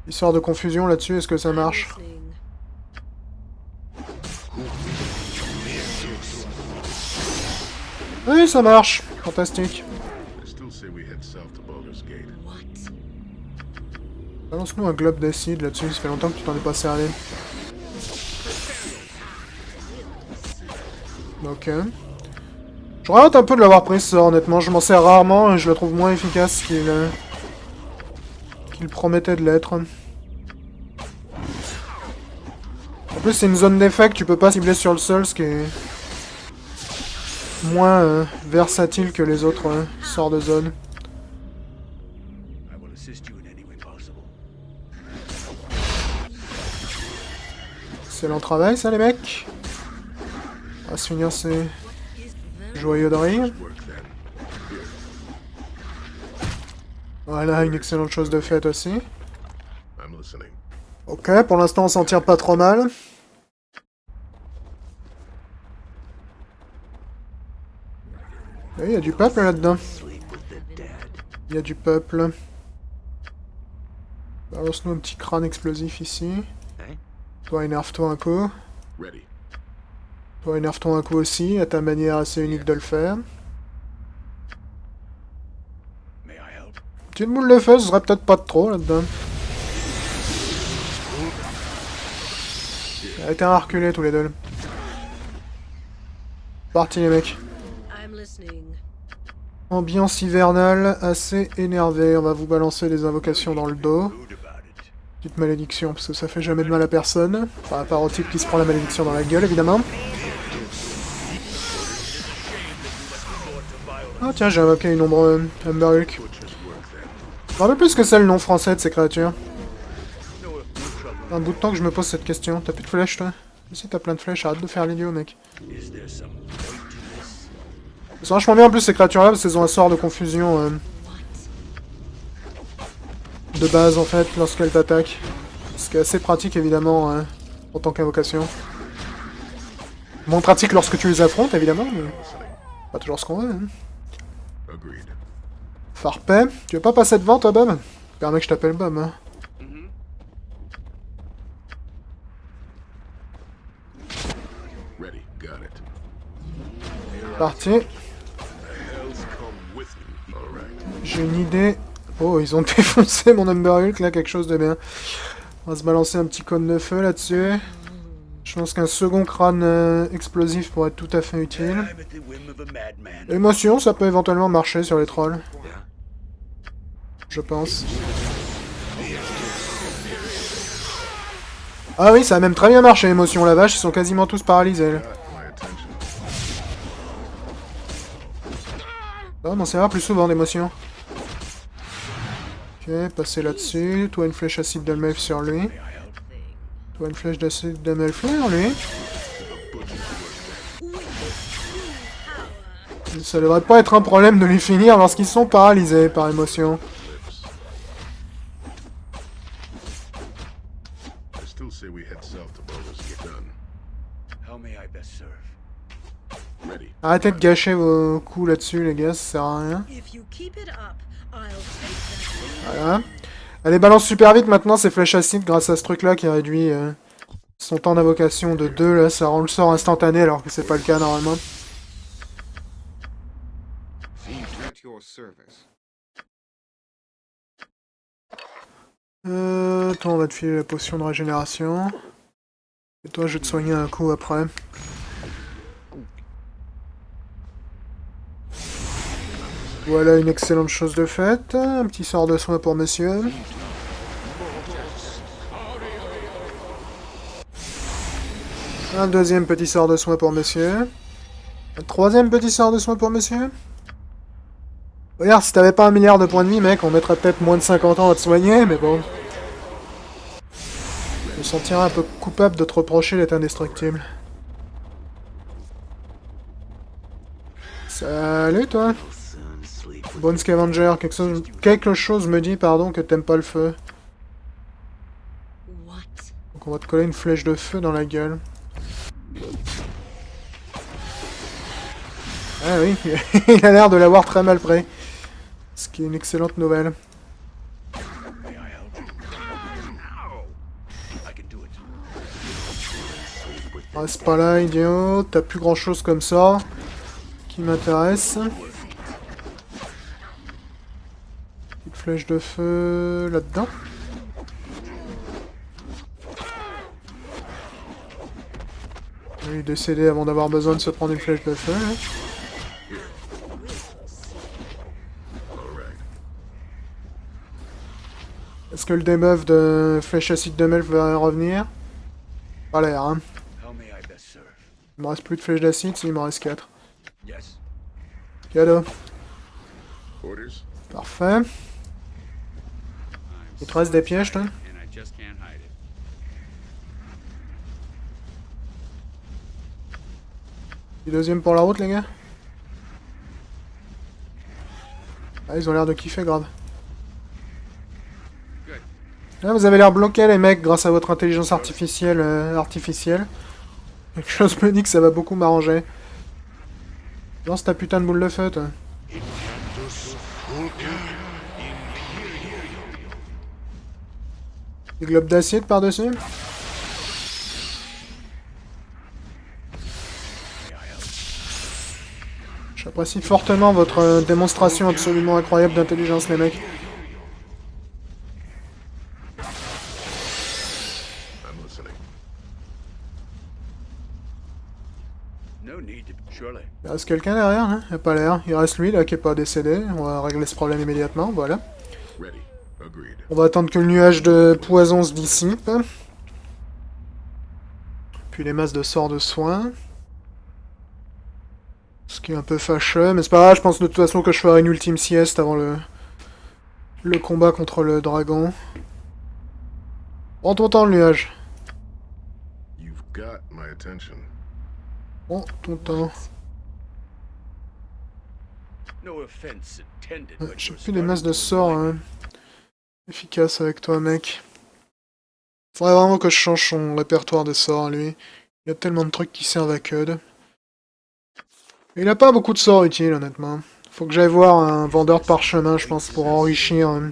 Histoire de confusion là-dessus, est-ce que ça marche? Oui, ça marche. Fantastique. I still say we head south to Baldur's Gate. Balance-nous un globe d'acide là-dessus, ça fait longtemps que tu t'en es pas servi. Ok. Je regrette un peu de l'avoir pris ce sort, honnêtement. Je m'en sers rarement et je le trouve moins efficace qu'il promettait de l'être. En plus, c'est une zone d'effet que tu peux pas cibler sur le sol, ce qui est moins versatile que les autres sorts de zone. Excellent travail, ça, les mecs. On va se finir ces joyauderies. Work then. Voilà, une excellente chose de faite aussi. I'm listening. Ok, pour l'instant, on s'en tire pas trop mal. Il y a du peuple là-dedans. Il y a du peuple. Balance-nous un petit crâne explosif ici. Toi, énerve-toi un coup. Ready. Toi, énerve-toi un coup aussi, à ta manière assez unique de le faire. Petite boule de feu, ce serait peut-être pas de trop là-dedans. Arrêtez à reculer tous les deux. Parti les mecs. Ambiance hivernale assez énervée. On va vous balancer des invocations dans le dos. Petite malédiction, parce que ça fait jamais de mal à personne. Enfin, à part au type qui se prend la malédiction dans la gueule, évidemment. Ah tiens, j'ai invoqué une ombre Amber Hulk. Je me rappelle plus ce que c'est le nom français de ces créatures. Un bout de temps que je me pose cette question. T'as plus de flèches, toi? Si t'as plein de flèches, arrête de faire l'idiot, mec. C'est vachement bien en plus ces créatures-là, parce qu'elles ont un sort de confusion de base, en fait, lorsqu'elles t'attaquent. Ce qui est assez pratique, évidemment, en tant qu'invocation. Moins pratique lorsque tu les affrontes, évidemment, mais pas toujours ce qu'on veut. Hein. Agreed. Farpet, tu veux pas passer devant, toi, Bob? Permets que je t'appelle Bob, hein. Ready. Got it. Parti. The hells come with me. All right. J'ai une idée. Oh, ils ont défoncé mon Amber Hulk, là, quelque chose de bien. On va se balancer un petit cône de feu là-dessus. Je pense qu'un second crâne explosif pourrait être tout à fait utile. Émotion, ça peut éventuellement marcher sur les trolls. Je pense. Ah oui, ça a même très bien marché, émotion, la vache, ils sont quasiment tous paralysés. Là. Got my attention. On m'en servira plus souvent d'émotion. Ok, passer là-dessus. Toi, une flèche acide de melf sur lui. Toi, une flèche d'acide de melf sur lui. Ça devrait pas être un problème de les finir lorsqu'ils sont paralysés par émotion. I still say we head south to Baldur's Gate. Done. How may I best serve? Ready. Arrêtez de gâcher vos coups là-dessus, les gars, ça sert à rien. Voilà. Allez, balance super vite maintenant ces flèches acides grâce à ce truc-là qui réduit son temps d'invocation de 2. Là, ça rend le sort instantané alors que c'est pas le cas normalement. Toi, on va te filer la potion de régénération. Et toi, je vais te soigner un coup après. Voilà une excellente chose de faite. Un petit sort de soin pour monsieur. Un deuxième petit sort de soin pour monsieur. Un troisième petit sort de soin pour monsieur. Regarde, si t'avais pas 1 milliard de points de vie, mec, on mettrait peut-être moins de 50 ans à te soigner, mais bon. Je me sentirais un peu coupable de te reprocher d'être indestructible. Salut, toi. Bonne scavenger, quelque chose me dit, pardon, que t'aimes pas le feu. Donc on va te coller une flèche de feu dans la gueule. Ah oui, il a l'air de l'avoir très mal pris. Ce qui est une excellente nouvelle. Reste pas là, idiot. T'as plus grand chose comme ça qui m'intéresse. Petite flèche de feu là-dedans. Il est décédé avant d'avoir besoin de se prendre une flèche de feu. Hein. Est-ce que le debuff de flèche acide de mel va revenir? Pas l'air, hein. Il me reste plus de flèches d'acide, il m'en reste 4. Cadeau. Parfait. Il te reste des pièges, toi? Et deuxième pour la route, les gars? Ah, ils ont l'air de kiffer, grave. Là, vous avez l'air bloqués, les mecs, grâce à votre intelligence artificielle. Quelque chose me dit que ça va beaucoup m'arranger. Lance ta putain de boule de feu, toi. Des globes d'acide par-dessus? J'apprécie fortement votre démonstration absolument incroyable d'intelligence, les mecs. Il reste quelqu'un derrière, hein? Il n'y a pas l'air. Il reste lui, là, qui est pas décédé. On va régler ce problème immédiatement, voilà. On va attendre que le nuage de poison se dissipe. Puis les masses de sorts de soins. Ce qui est un peu fâcheux, mais c'est pas grave, je pense de toute façon que je ferai une ultime sieste avant le combat contre le dragon. Prends ton temps, le nuage. Prends ton temps. J'ai plus des masses de sorts hein, efficaces avec toi, mec. Faudrait vraiment que je change son répertoire de sorts, lui. Il y a tellement de trucs qui servent à Cud. Il a pas beaucoup de sorts utiles, honnêtement. Faut que j'aille voir un vendeur de parchemin, je pense, pour enrichir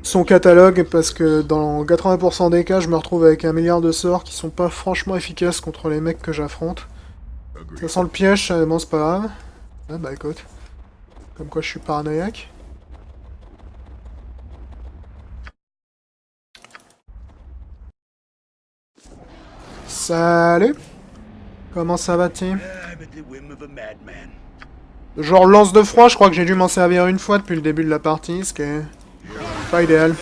son catalogue, parce que dans 80% des cas, je me retrouve avec 1 milliard de sorts qui sont pas franchement efficaces contre les mecs que j'affronte. Ça sent le piège, bon, c'est pas grave. Ah bah écoute. Comme quoi je suis paranoïaque. Salut! Comment ça va-t-il? Genre lance de froid, je crois que j'ai dû m'en servir une fois depuis le début de la partie, ce qui est pas idéal.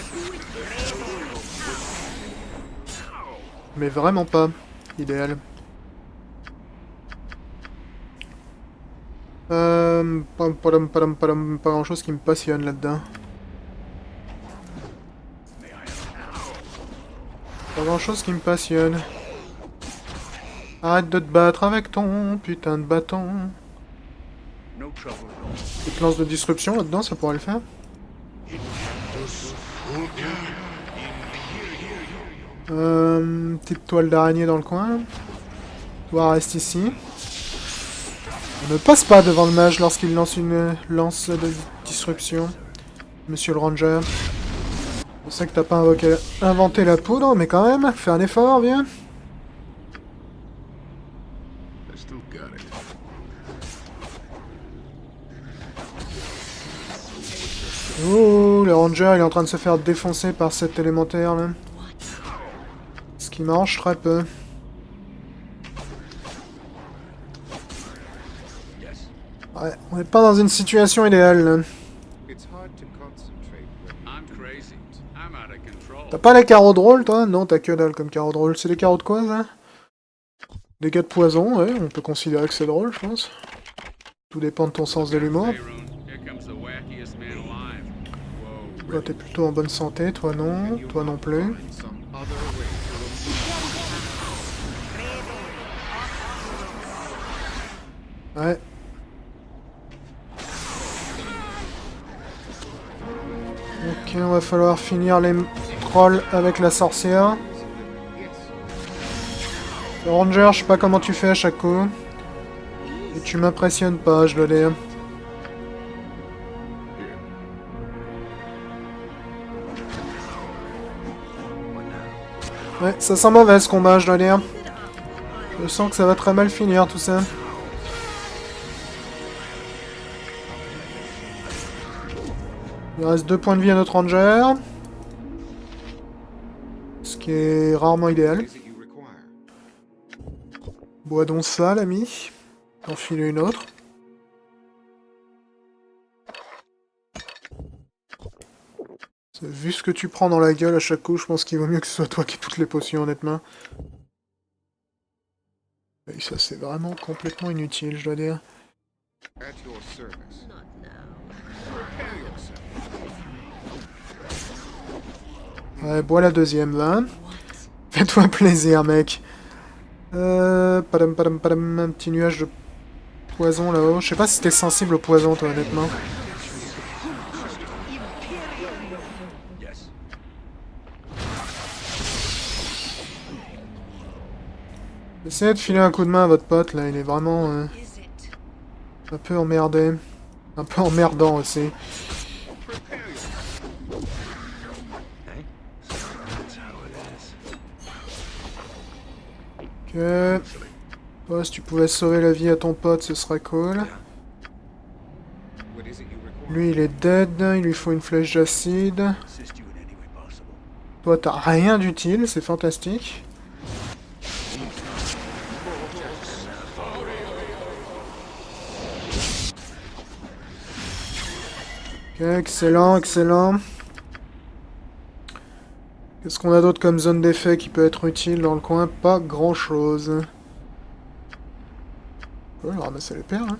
Mais vraiment pas idéal. Pas grand chose qui me passionne là-dedans. Pas grand chose qui me passionne. Arrête de te battre avec ton putain de bâton. Petite lance de disruption là-dedans, ça pourrait le faire. Petite toile d'araignée dans le coin. Toi reste ici. On ne passe pas devant le mage lorsqu'il lance une lance de disruption. Monsieur le ranger. Je sais que t'as pas inventé la poudre, mais quand même, fais un effort, viens. Oh, le ranger il est en train de se faire défoncer par cet élémentaire là. Ce qui m'arrange très peu. Ouais, on n'est pas dans une situation idéale, là. T'as pas les carreaux de rôle, toi? Non, t'as que dalle comme carreaux de rôle. C'est des carreaux de quoi, ça? Dégâts de poison, ouais, on peut considérer que c'est drôle, je pense. Tout dépend de ton sens de l'humour. Toi, t'es plutôt en bonne santé, toi non, toi non plus. Ouais. Ok, on va falloir finir les trolls avec la sorcière. Le ranger, je sais pas comment tu fais à chaque coup. Et tu m'impressionnes pas, je dois dire. Ouais, ça sent mauvais ce combat, je dois dire. Je sens que ça va très mal finir tout ça. Il reste 2 points de vie à notre ranger. Ce qui est rarement idéal. Bois donc ça, l'ami. Enfile une autre. Vu ce que tu prends dans la gueule à chaque coup, je pense qu'il vaut mieux que ce soit toi qui aies toutes les potions, honnêtement. Et ça, c'est vraiment complètement inutile, je dois dire. Ouais, bois la deuxième, là. Fais-toi plaisir, mec. Padam, padam, padam, un petit nuage de poison là-haut. Je sais pas si t'es sensible au poison, toi, honnêtement. Essayez de filer un coup de main à votre pote, là. Il est vraiment un peu emmerdé. Un peu emmerdant aussi. Ok. Toi, si tu pouvais sauver la vie à ton pote, ce serait cool. Lui, il est dead. Il lui faut une flèche d'acide. Toi, t'as rien d'utile. C'est fantastique. Ok, excellent, excellent. Qu'est-ce qu'on a d'autre comme zone d'effet qui peut être utile dans le coin? Pas grand-chose. On va ramasser les paires, hein.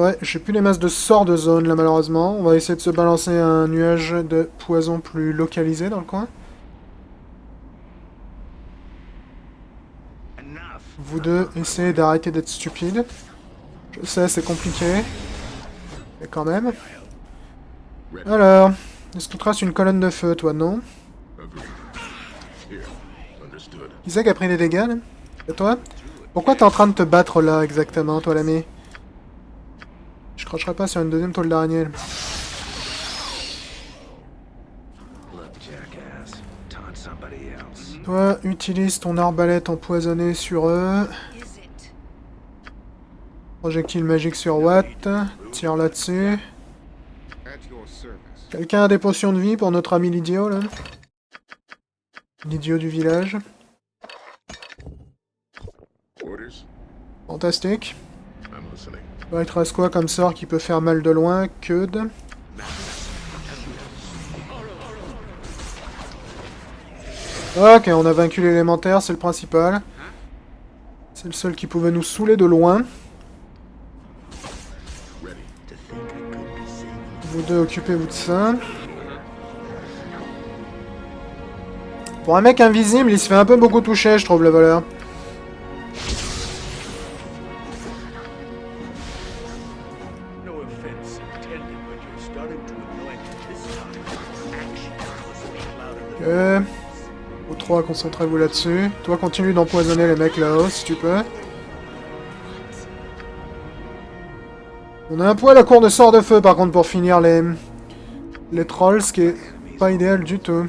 Ouais, j'ai plus les masses de sorts de zone, là, malheureusement. On va essayer de se balancer un nuage de poison plus localisé dans le coin. Vous deux, essayez d'arrêter d'être stupides. Je sais, c'est compliqué. Mais quand même. Alors, est-ce qu'il te reste une colonne de feu, toi, non? Qui c'est qui a pris des dégâts, là? C'est toi? Pourquoi t'es en train de te battre, là, exactement, toi, l'ami? Je cracherai pas sur une deuxième toile d'araignée, là. Toi, utilise ton arbalète empoisonnée sur eux. Projectile magique sur Watt. Tire là-dessus. Quelqu'un a des potions de vie pour notre ami l'idiot, là? L'idiot du village. Fantastique. Ouais, il te reste quoi comme sort qui peut faire mal de loin? Que de... Ok, on a vaincu l'élémentaire, c'est le principal. C'est le seul qui pouvait nous saouler de loin. Vous deux, occupez-vous de ça. Pour un mec invisible, il se fait un peu beaucoup toucher, je trouve, le voleur. Ok. Vous trois, concentrez-vous là-dessus. Toi, continue d'empoisonner les mecs là-haut, si tu peux. On a un poil à court de sort de feu, par contre, pour finir les trolls, ce qui est pas idéal du tout.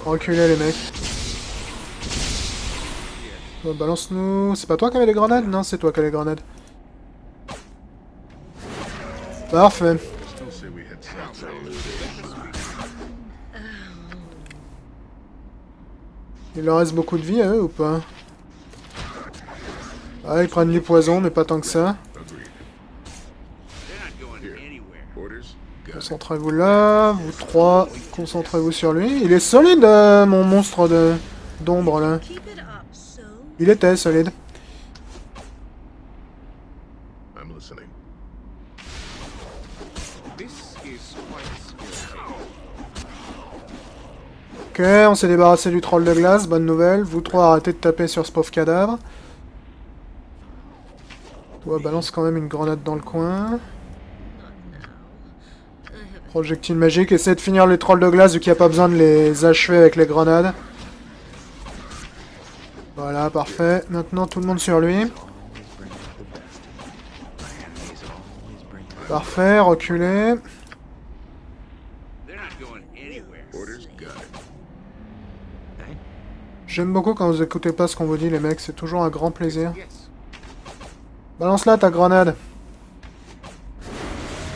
Reculez, les mecs. Balance-nous... C'est pas toi qui avais les grenades? Non, c'est toi qui as les grenades. Parfait. Il leur reste beaucoup de vie à eux ou pas? Ah, ils prennent du poison, mais pas tant que ça. Agreed. Orders? Got it. Concentrez-vous là, vous trois, concentrez-vous sur lui. Il est solide, mon monstre d'ombre, là. Keep it up, so. Il était solide. I'm listening. Ok, on s'est débarrassé du troll de glace, bonne nouvelle. Vous trois, arrêtez de taper sur ce pauvre cadavre. Toi, balance quand même une grenade dans le coin. Projectile magique, essaie de finir les trolls de glace vu qu'il n'y a pas besoin de les achever avec les grenades. Voilà, parfait. Maintenant, tout le monde sur lui. Parfait, reculez. Orders? Got it. J'aime beaucoup quand vous écoutez pas ce qu'on vous dit, les mecs. C'est toujours un grand plaisir. Balance là ta grenade.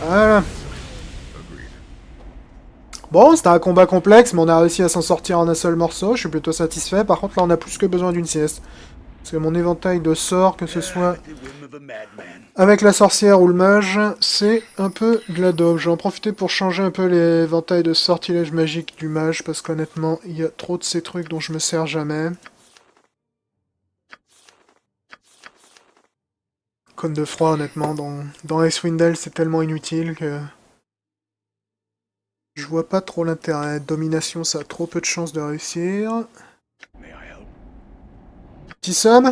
Voilà. Agreed. Bon, c'était un combat complexe, mais on a réussi à s'en sortir en un seul morceau. Je suis plutôt satisfait. Par contre, là, on a plus que besoin d'une sieste. Parce que mon éventail de sorts, que ce soit avec la sorcière ou le mage, c'est un peu de la daube. Je vais en profiter pour changer un peu l'éventail de sortilèges magiques du mage, parce qu'honnêtement, il y a trop de ces trucs dont je me sers jamais. Cône de froid, honnêtement, dans Icewind Dale, c'est tellement inutile que... je vois pas trop l'intérêt. Domination, ça a trop peu de chances de réussir. Petit sub.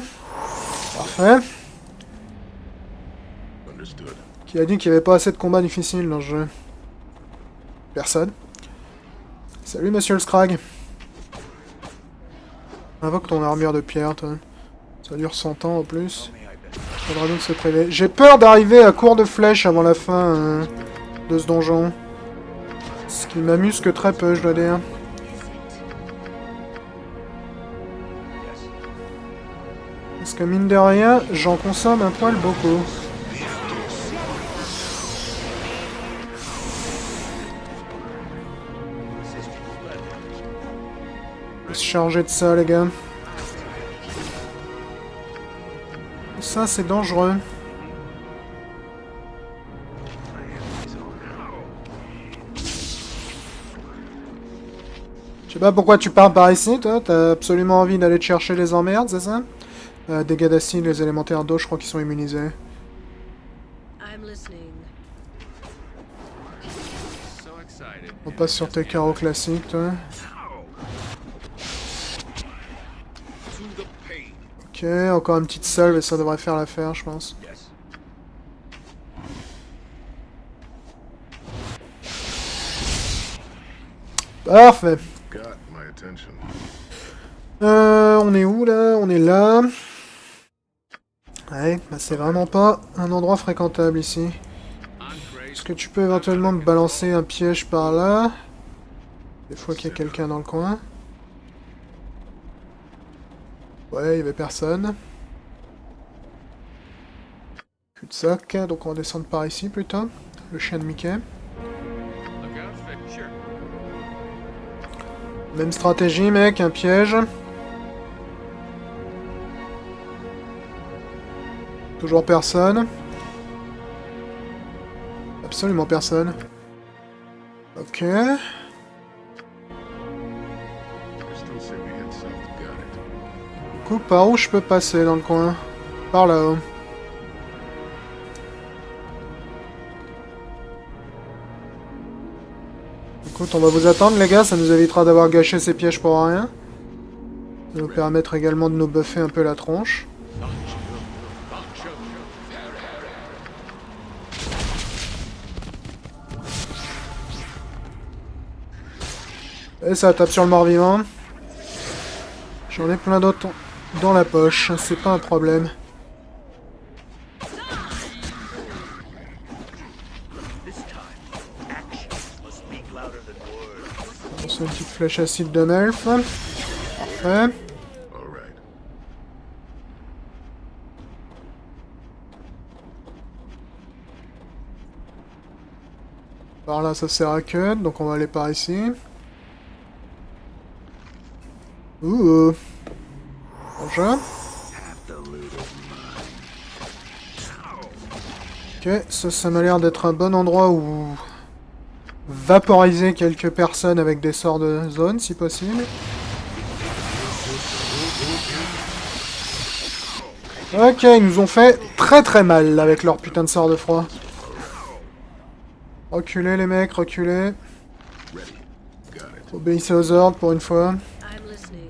Parfait. Understood. Qui a dit qu'il n'y avait pas assez de combats difficiles dans le jeu? Personne. Salut, monsieur le Scrag. Invoque ton armure de pierre, toi. Ça dure 100 ans en plus. Faudra donc se prélever. J'ai peur d'arriver à court de flèches avant la fin de ce donjon. Ce qui m'amuse que très peu, je dois dire. Parce que mine de rien, j'en consomme un poil beaucoup. Faut se charger de ça, les gars. Ça, c'est dangereux. Je sais pas pourquoi tu pars par ici, toi. T'as absolument envie d'aller te chercher les emmerdes, c'est ça? Dégâts d'acide, les élémentaires d'eau, je crois qu'ils sont immunisés. I'm listening. On passe sur tes carreaux classiques, toi. Ok, encore une petite salve et ça devrait faire l'affaire, je pense. Parfait. Got my attention. On est où, là? On est là. Ouais, bah c'est vraiment pas un endroit fréquentable, ici. Est-ce que tu peux éventuellement me balancer un piège par là? Des fois qu'il y a quelqu'un dans le coin. Ouais, il y avait personne. Cul-de-sac, donc on va descendre par ici, plutôt. Le chien de Mickey. Même stratégie, mec, un piège. Toujours personne. Absolument personne. Ok. Still say we head south. Got it. Du coup, par où je peux passer dans le coin? Par là-haut. Écoute, on va vous attendre, les gars. Ça nous évitera d'avoir gâché ces pièges pour rien. Ça va nous permettre également de nous buffer un peu la tronche. Et ça tape sur le mort-vivant. J'en ai plein d'autres dans la poche, c'est pas un problème. C'est une petite flèche acide de Melf. Parfait. All right. Par là, ça sert à que, donc on va aller par ici. Ouh. Bonjour. Ok, ça m'a l'air d'être un bon endroit où vaporiser quelques personnes avec des sorts de zone, si possible. Ok, ils nous ont fait très très mal là, avec leur putain de sort de froid. Reculez les mecs, reculez. Obéissez aux ordres pour une fois. I'm listening.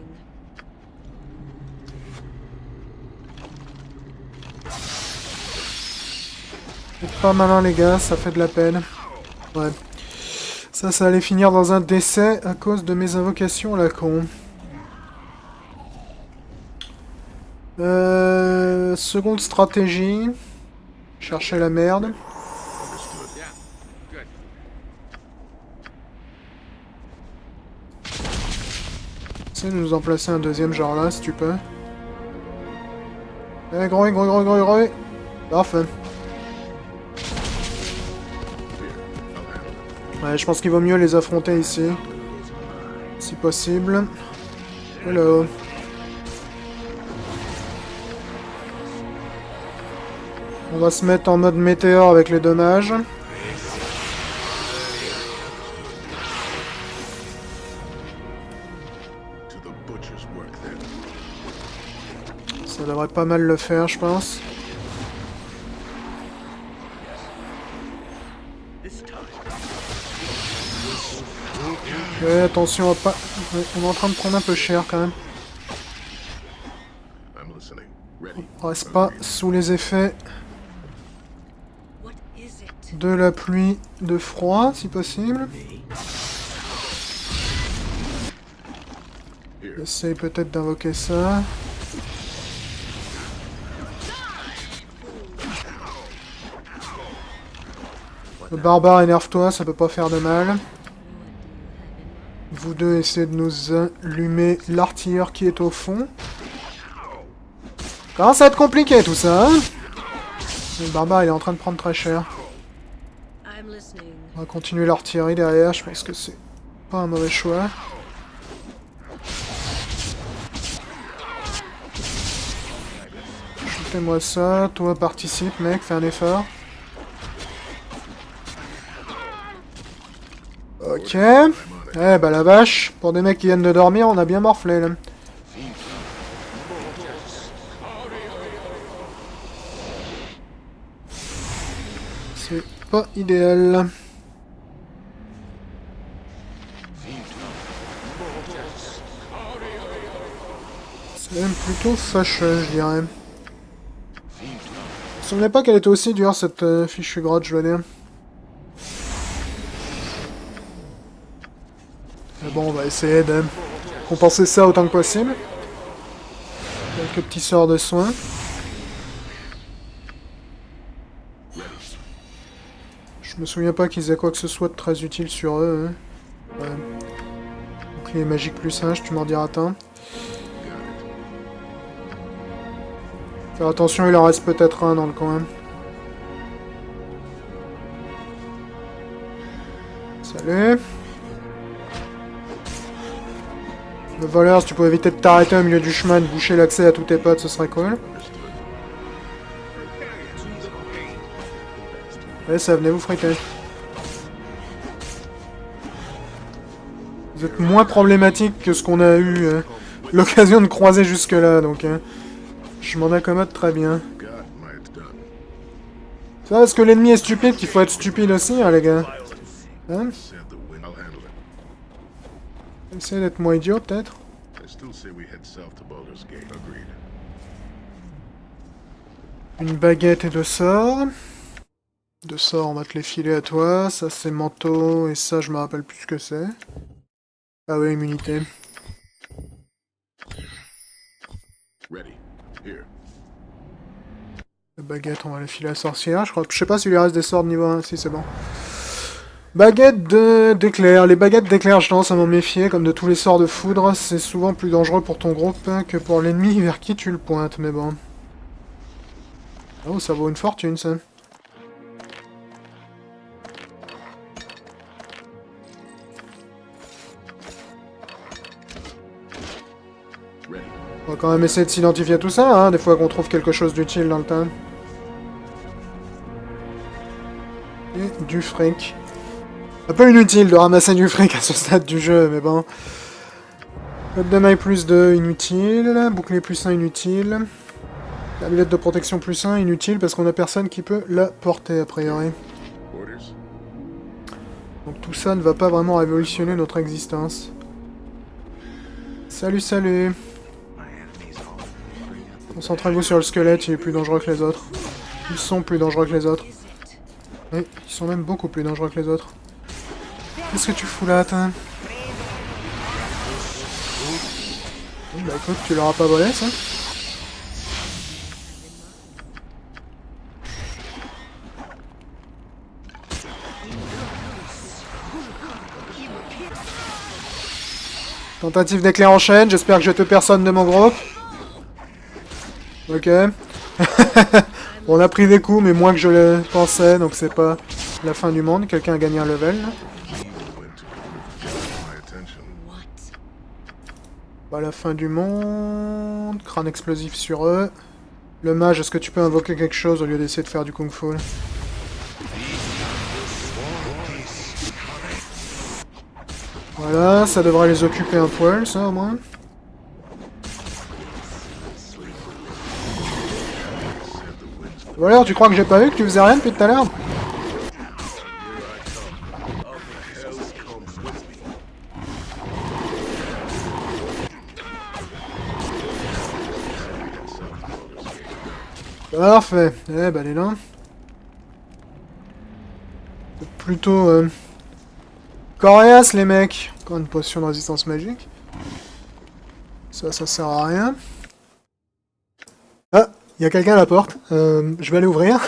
C'est pas malin les gars, ça fait de la peine. Ouais. Ça allait finir dans un décès à cause de mes invocations à la con. Seconde stratégie. Chercher la merde. Essaye de nous en placer un deuxième genre là, si tu peux. Eh, gros. Parfait. Ouais, je pense qu'il vaut mieux les affronter ici. Si possible. Hello. On va se mettre en mode météore avec les dommages. Ça devrait pas mal le faire, je pense. Ok, attention à pas... Ouais, on est en train de prendre un peu cher quand même. On reste pas sous les effets What is it? de la pluie de froid, si possible. Essaye peut-être d'invoquer ça. Le barbare, énerve-toi, ça peut pas faire de mal. Vous deux, essayez de nous allumer l'artilleur qui est au fond. Commence à être compliqué tout ça, hein? Le barbare, il est en train de prendre très cher. I'm listening. On va continuer l'artillerie derrière, je pense que c'est pas un mauvais choix. Shootez-moi ça, toi participe mec, fais un effort. Ok. Eh bah la vache, pour des mecs qui viennent de dormir, on a bien morflé là. C'est pas idéal. C'est même plutôt fâcheux, je dirais. Je me souvenais pas qu'elle était aussi dure cette fichue grotte, je veux dire. Mais bon, on va essayer de compenser ça autant que possible. Quelques petits sorts de soins. Je me souviens pas qu'ils aient quoi que ce soit de très utile sur eux. Hein. Ouais. Bouclier magique plus 1, tu m'en diras tant. Faire attention, il en reste peut-être un dans le coin. Salut. Le voleur, si tu pouvais éviter de t'arrêter au milieu du chemin et de boucher l'accès à tous tes potes, ce serait cool. Ouais, ça, venez vous friter. Vous êtes moins problématique que ce qu'on a eu l'occasion de croiser jusque-là, donc je m'en accommode très bien. C'est pas parce que l'ennemi est stupide qu'il faut être stupide aussi, hein, les gars. Hein? Essayez d'être moins idiot, peut-être. Une baguette et 2 sorts. 2 sorts, on va te les filer à toi. Ça, c'est manteau, et ça, je me rappelle plus ce que c'est. Ah ouais, immunité. La baguette, on va la filer à la sorcière. Je sais pas s'il lui reste des sorts de niveau 1. Si, c'est bon. Baguette d'éclair. Les baguettes d'éclair, j'ai tendance à m'en méfier. Comme de tous les sorts de foudre, c'est souvent plus dangereux pour ton groupe que pour l'ennemi vers qui tu le pointes, mais bon. Oh, ça vaut une fortune, ça. On va quand même essayer de s'identifier à tout ça, hein, des fois qu'on trouve quelque chose d'utile dans le tas. Et du fric. Un peu inutile de ramasser du fric à ce stade du jeu, mais bon. Code de maille plus 2, inutile. Bouclier plus 1, inutile. Amulette de protection plus 1, inutile, parce qu'on a personne qui peut la porter, a priori. Orders? Donc tout ça ne va pas vraiment révolutionner notre existence. Salut, salut. Concentrez-vous sur le squelette, il est plus dangereux que les autres. Ils sont plus dangereux que les autres. Is it? Oui, ils sont même beaucoup plus dangereux que les autres. Qu'est-ce que tu fous là, toi? Bon, bah écoute, tu l'auras pas volé, ça. Tentative d'éclair en chaîne, j'espère que je te personne de mon groupe. Ok. On a pris des coups, mais moins que je le pensais, donc c'est pas la fin du monde. Quelqu'un a gagné un level, là. My attention. What? Pas la fin du monde. Crâne explosif sur eux. Le mage, est-ce que tu peux invoquer quelque chose au lieu d'essayer de faire du kung-fu, là? Voilà, ça devrait les occuper un poil, ça, au moins. Voilà, tu crois que j'ai pas vu que tu faisais rien depuis tout à l'heure? Parfait. Eh ben, les là. C'est plutôt... coriace, les mecs. Encore une potion de résistance magique. Ça sert à rien. Ah, il y a quelqu'un à la porte. Je vais aller ouvrir.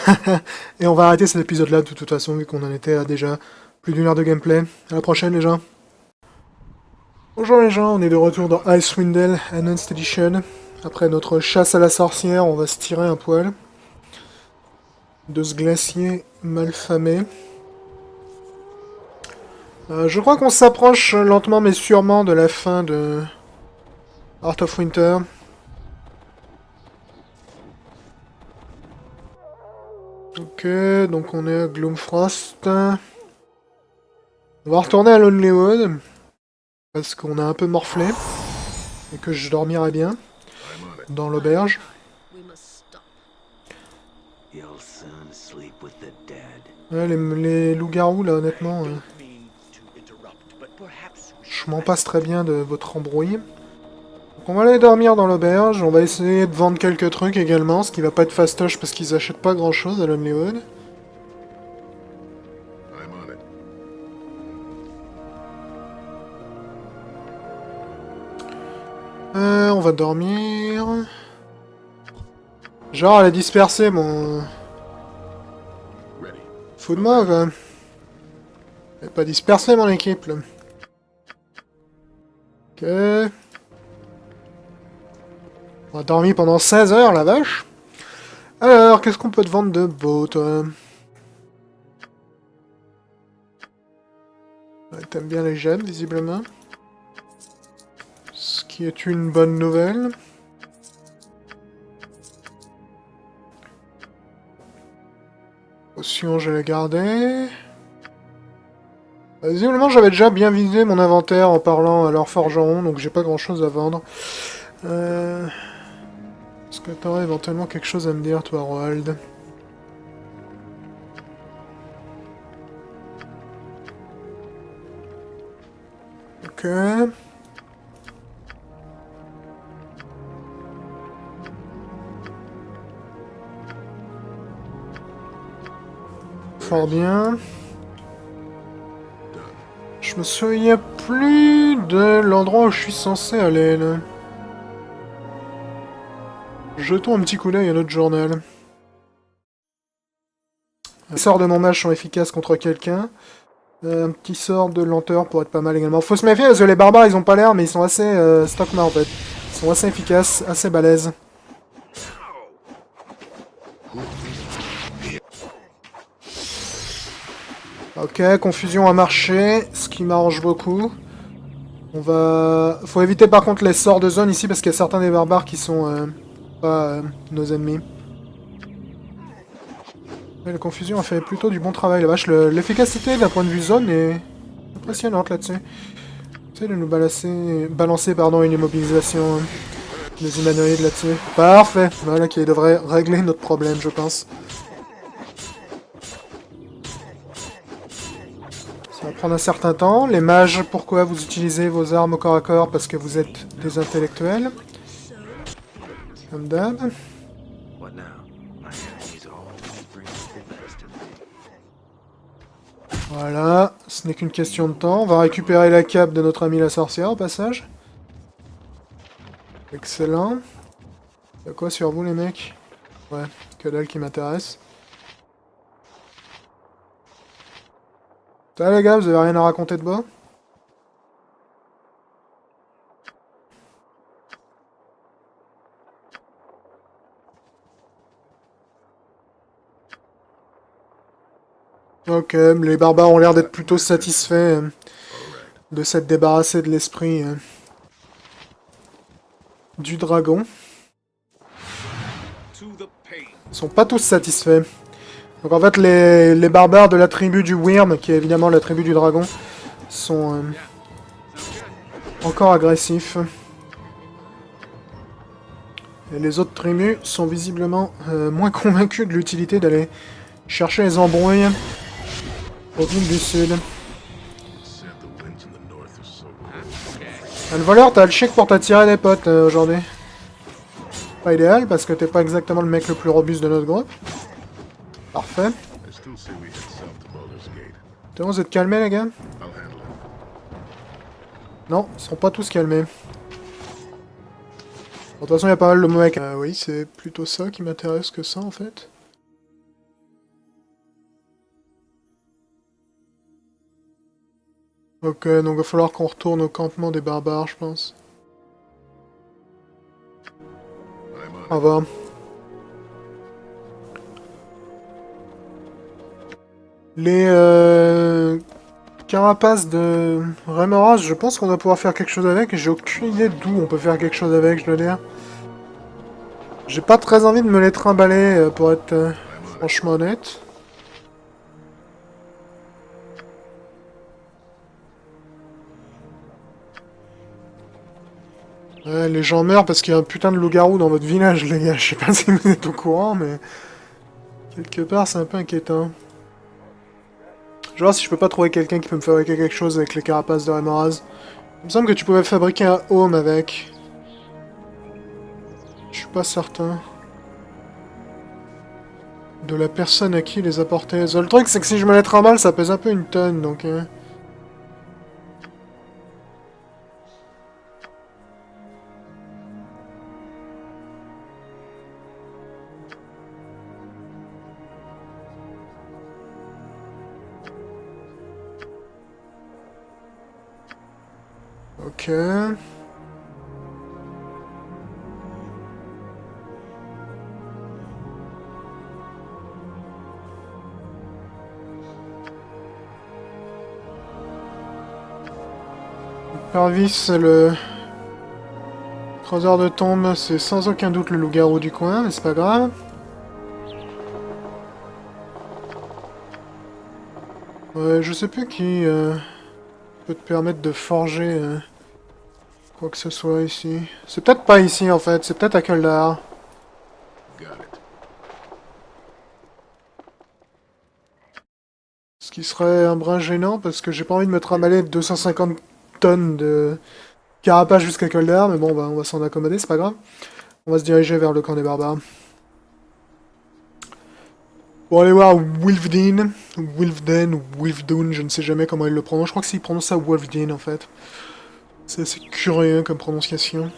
Et on va arrêter cet épisode-là de toute façon, vu qu'on en était à déjà plus d'une heure de gameplay. À la prochaine, les gens. Bonjour les gens, on est de retour dans Icewind Dale Enhanced Edition. Après notre chasse à la sorcière, on va se tirer un poil de ce glacier malfamé. Je crois qu'on s'approche lentement mais sûrement de la fin de Heart of Winter. Ok, donc on est à Gloomfrost. On va retourner à Lonelywood. Parce qu'on a un peu morflé. Et que je dormirai bien. Dans l'auberge. We must stop. You'll soon sleep with the dead. Ouais, les loups-garous là, honnêtement. Je m'en passe très bien de votre embrouille. Donc on va aller dormir dans l'auberge. On va essayer de vendre quelques trucs également. Ce qui va pas être fastoche parce qu'ils achètent pas grand chose à Lonelywood. I'm on it. On va dormir. Genre, elle a dispersé mon... Ready. Fous de moi, quoi. Elle a pas dispersé mon équipe, là. Ok. On a dormi pendant 16 heures, la vache. Alors, qu'est-ce qu'on peut te vendre de beau, toi? Ouais, t'aimes bien les gemmes, visiblement. Ce qui est une bonne nouvelle. Potion, je l'ai gardé. Visiblement, j'avais déjà bien visé mon inventaire en parlant à leur forgeron, donc j'ai pas grand chose à vendre. Est-ce que t'aurais éventuellement quelque chose à me dire, toi, Roald? Ok. Fort bien. Je me souviens plus de l'endroit où je suis censé aller, là. Jetons un petit coup d'œil à notre journal. Les sorts de mon mage sont efficaces contre quelqu'un. Un petit sort de lenteur pourrait être pas mal également. Faut se méfier parce que les barbares ils ont pas l'air mais ils sont assez stockma en fait. Ils sont assez efficaces, assez balèzes. Ok, confusion a marché, ce qui m'arrange beaucoup. On va... Faut éviter par contre les sorts de zone ici parce qu'il y a certains des barbares qui sont pas nos ennemis. Ouais, la confusion a fait plutôt du bon travail, la vache. L'efficacité d'un point de vue zone est impressionnante là-dessus. Essaye de nous balancer pardon, une immobilisation des humanoïdes là-dessus. Parfait. Voilà qui devrait régler notre problème, je pense. Ça va prendre un certain temps. Les mages, pourquoi vous utilisez vos armes au corps à corps? Parce que vous êtes des intellectuels. Comme d'hab. What now? My enemies always bring out the best in me. Voilà, ce n'est qu'une question de temps. On va récupérer la cape de notre ami la sorcière au passage. Excellent. Y'a quoi sur vous les mecs? Ouais, que dalle qui m'intéresse. Ça les gars, vous avez rien à raconter de beau? Ok, les barbares ont l'air d'être plutôt satisfaits de s'être débarrassés de l'esprit du dragon. Ils sont pas tous satisfaits. Donc en fait, les barbares de la tribu du Wyrm, qui est évidemment la tribu du dragon, sont encore agressifs. Et les autres tribus sont visiblement moins convaincus de l'utilité d'aller chercher les embrouilles aux villes du sud. Said the winds in the north are so cold. Le voleur, t'as le chic pour t'attirer des potes aujourd'hui. Pas idéal parce que t'es pas exactement le mec le plus robuste de notre groupe. Parfait. I still say we head south to Baldur's Gate. T'es bon, vous êtes calmés les gars? I'll handle it. Non, ils sont pas tous calmés. Bon, de toute façon, il y a pas mal de mecs. Oui, c'est plutôt ça qui m'intéresse que ça en fait. Ok, donc il va falloir qu'on retourne au campement des barbares, je pense. I'm on Au revoir. Les carapaces de Rémoras, je pense qu'on va pouvoir faire quelque chose avec. J'ai aucune idée d'où on peut faire quelque chose avec, je dois dire. J'ai pas très envie de me les trimballer, pour être franchement honnête. Ouais, les gens meurent parce qu'il y a un putain de loup-garou dans votre village, les gars. Je sais pas si vous êtes au courant, mais... quelque part, c'est un peu inquiétant. Je vais voir si je peux pas trouver quelqu'un qui peut me fabriquer quelque chose avec les carapaces de Rémoras. Il me semble que tu pouvais fabriquer un home avec. Je suis pas certain. De la personne à qui il les a portés. Le truc, c'est que si je me les trimballe, ça pèse un peu une tonne, donc... Ok. Parvis, le creuseur de tombes, c'est sans aucun doute le loup-garou du coin, mais c'est pas grave. Ouais, je sais plus qui peut te permettre de forger quoi que ce soit ici. C'est peut-être pas ici en fait, c'est peut-être à Kuldar. Got it. Ce qui serait un brin gênant parce que j'ai pas envie de me trimballer 250 tonnes de carapace jusqu'à Kuldar, mais bon, bah, on va s'en accommoder, c'est pas grave. On va se diriger vers le camp des barbares. Pour aller voir Wulfdene, Wulfden ou Wulfdune, je ne sais jamais comment il le prononce. Je crois que s'il prononce ça Wulfdene en fait. C'est assez curieux comme prononciation.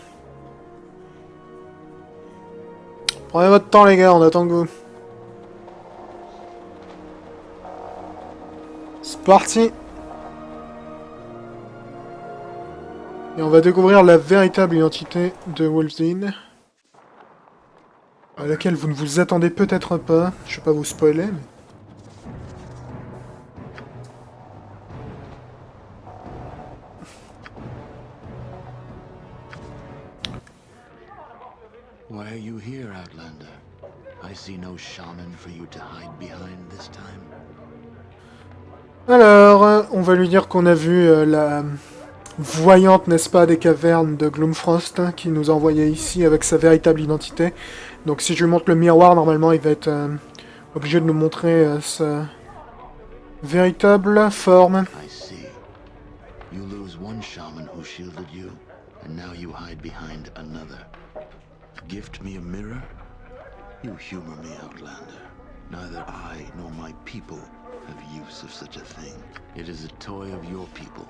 Prenez votre temps les gars, on attend que vous. C'est parti. Et on va découvrir la véritable identité de Wulfdene. À laquelle vous ne vous attendez peut-être pas. Je vais pas vous spoiler, mais... Why are you here, Outlander? I I see no shaman for you to hide behind this time. Alors, on va lui dire qu'on a vu la voyante, n'est-ce pas, des cavernes de Gloomfrost, hein, qui nous a envoyé ici avec sa véritable identité. Donc si je lui montre le miroir, normalement il va être obligé de nous montrer sa véritable forme. I see. You lose one shaman who shielded you, and now you hide behind another. Gift me a mirror? You humor me, Outlander. Neither I nor my people have use of such a thing. It is a toy of your people.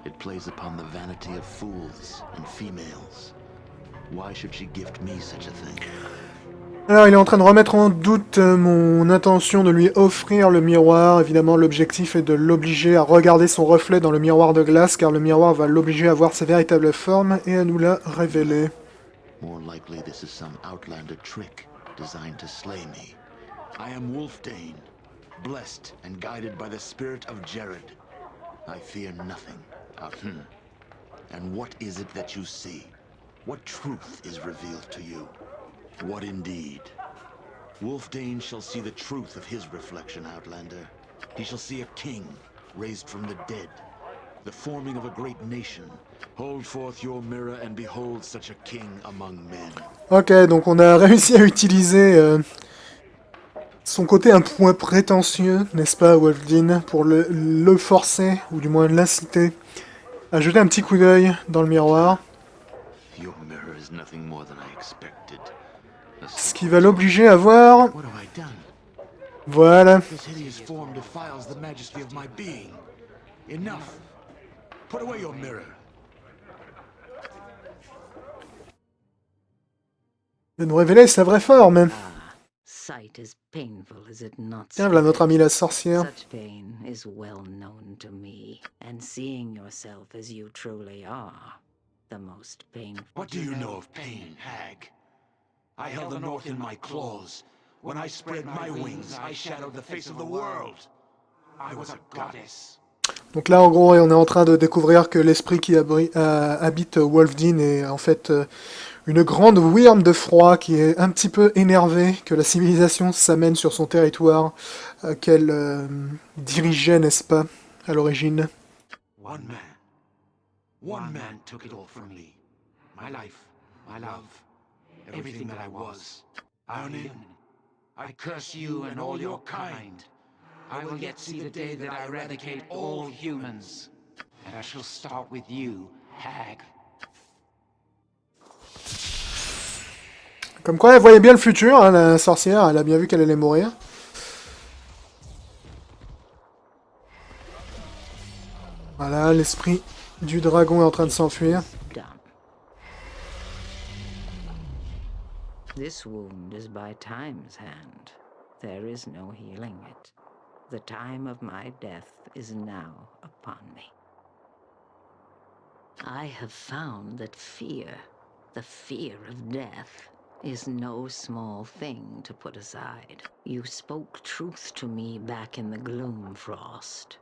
It plays upon the vanity of fools and females. Why should she gift me such a thing? Alors il est en train de remettre en doute mon intention de lui offrir le miroir. Évidemment l'objectif est de l'obliger à regarder son reflet dans le miroir de glace, car le miroir va l'obliger à voir sa véritable forme et à nous la révéler. More likely this is some Outlander trick designed to slay me. I am Wolfdane, blessed and guided by the spirit of Jared. I fear nothing. And what is it that you see? What truth is revealed to you? What indeed? Wolfdane shall see the truth of his reflection, Outlander. He shall see a king raised from the dead, the forming of a great nation. Hold forth your mirror and behold such a king among men. Ok, donc on a réussi à utiliser son côté un point prétentieux, n'est-ce pas, Wolfdane, pour le forcer, ou du moins l'inciter, à jeter un petit coup d'œil dans le miroir. Your mirror is nothing more than I expected. Ce qui va l'obliger à voir... What have I done? Voilà. This hideous form defiles the majesty of my being. Enough. Put away your mirror. Il va nous révéler sa vraie forme. Sight is painful, is it not? Tiens, voilà notre amie la sorcière. Such pain is well known to me, and seeing yourself as you truly are, the most painful. What do you know of pain, hag? I held the north in my claws. When I spread my wings, I shadowed the face of the world. I was a goddess. Donc là, en gros, on est en train de découvrir que l'esprit qui habite Wolfdane est en fait une grande wyrm de froid qui est un petit peu énervée que la civilisation s'amène sur son territoire qu'elle dirigeait, n'est-ce pas, à l'origine. One man took it all from me. My life, my love, everything that I was. Ionin, I curse you and all your kind. I will yet see the day that I eradicate all humans. And I shall start with you, hag. Comme quoi, elle voyait bien le futur, hein, la sorcière, elle a bien vu qu'elle allait mourir. Voilà, l'esprit du dragon est en train de s'enfuir. Done. This wound is by time's hand. There is no healing it. The time of my death is now upon me. I have found that fear, the fear of death, is no small thing to put aside. You spoke truth to me back in the Gloomfrost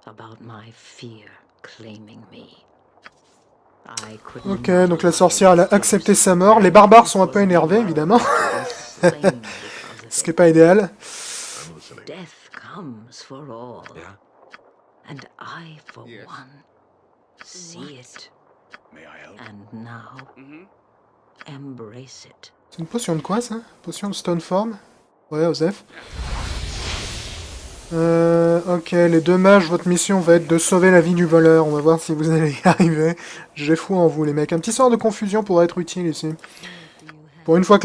about my fear claiming me. I couldn't. Ok, donc la sorcière elle a accepté sa mort. Les barbares sont un peu énervés, évidemment. Ce qui n'est pas idéal. Death comes for all. And I, for one, see it. May I help? And now, embrace it. C'est une potion de quoi, ça? Potion de Stoneform? Ouais, Osef. Ok, les deux mages, votre mission va être de sauver la vie du voleur. On va voir si vous allez y arriver. J'ai foi en vous, les mecs. Un petit sort de confusion pourrait être utile ici. Pour une fois que les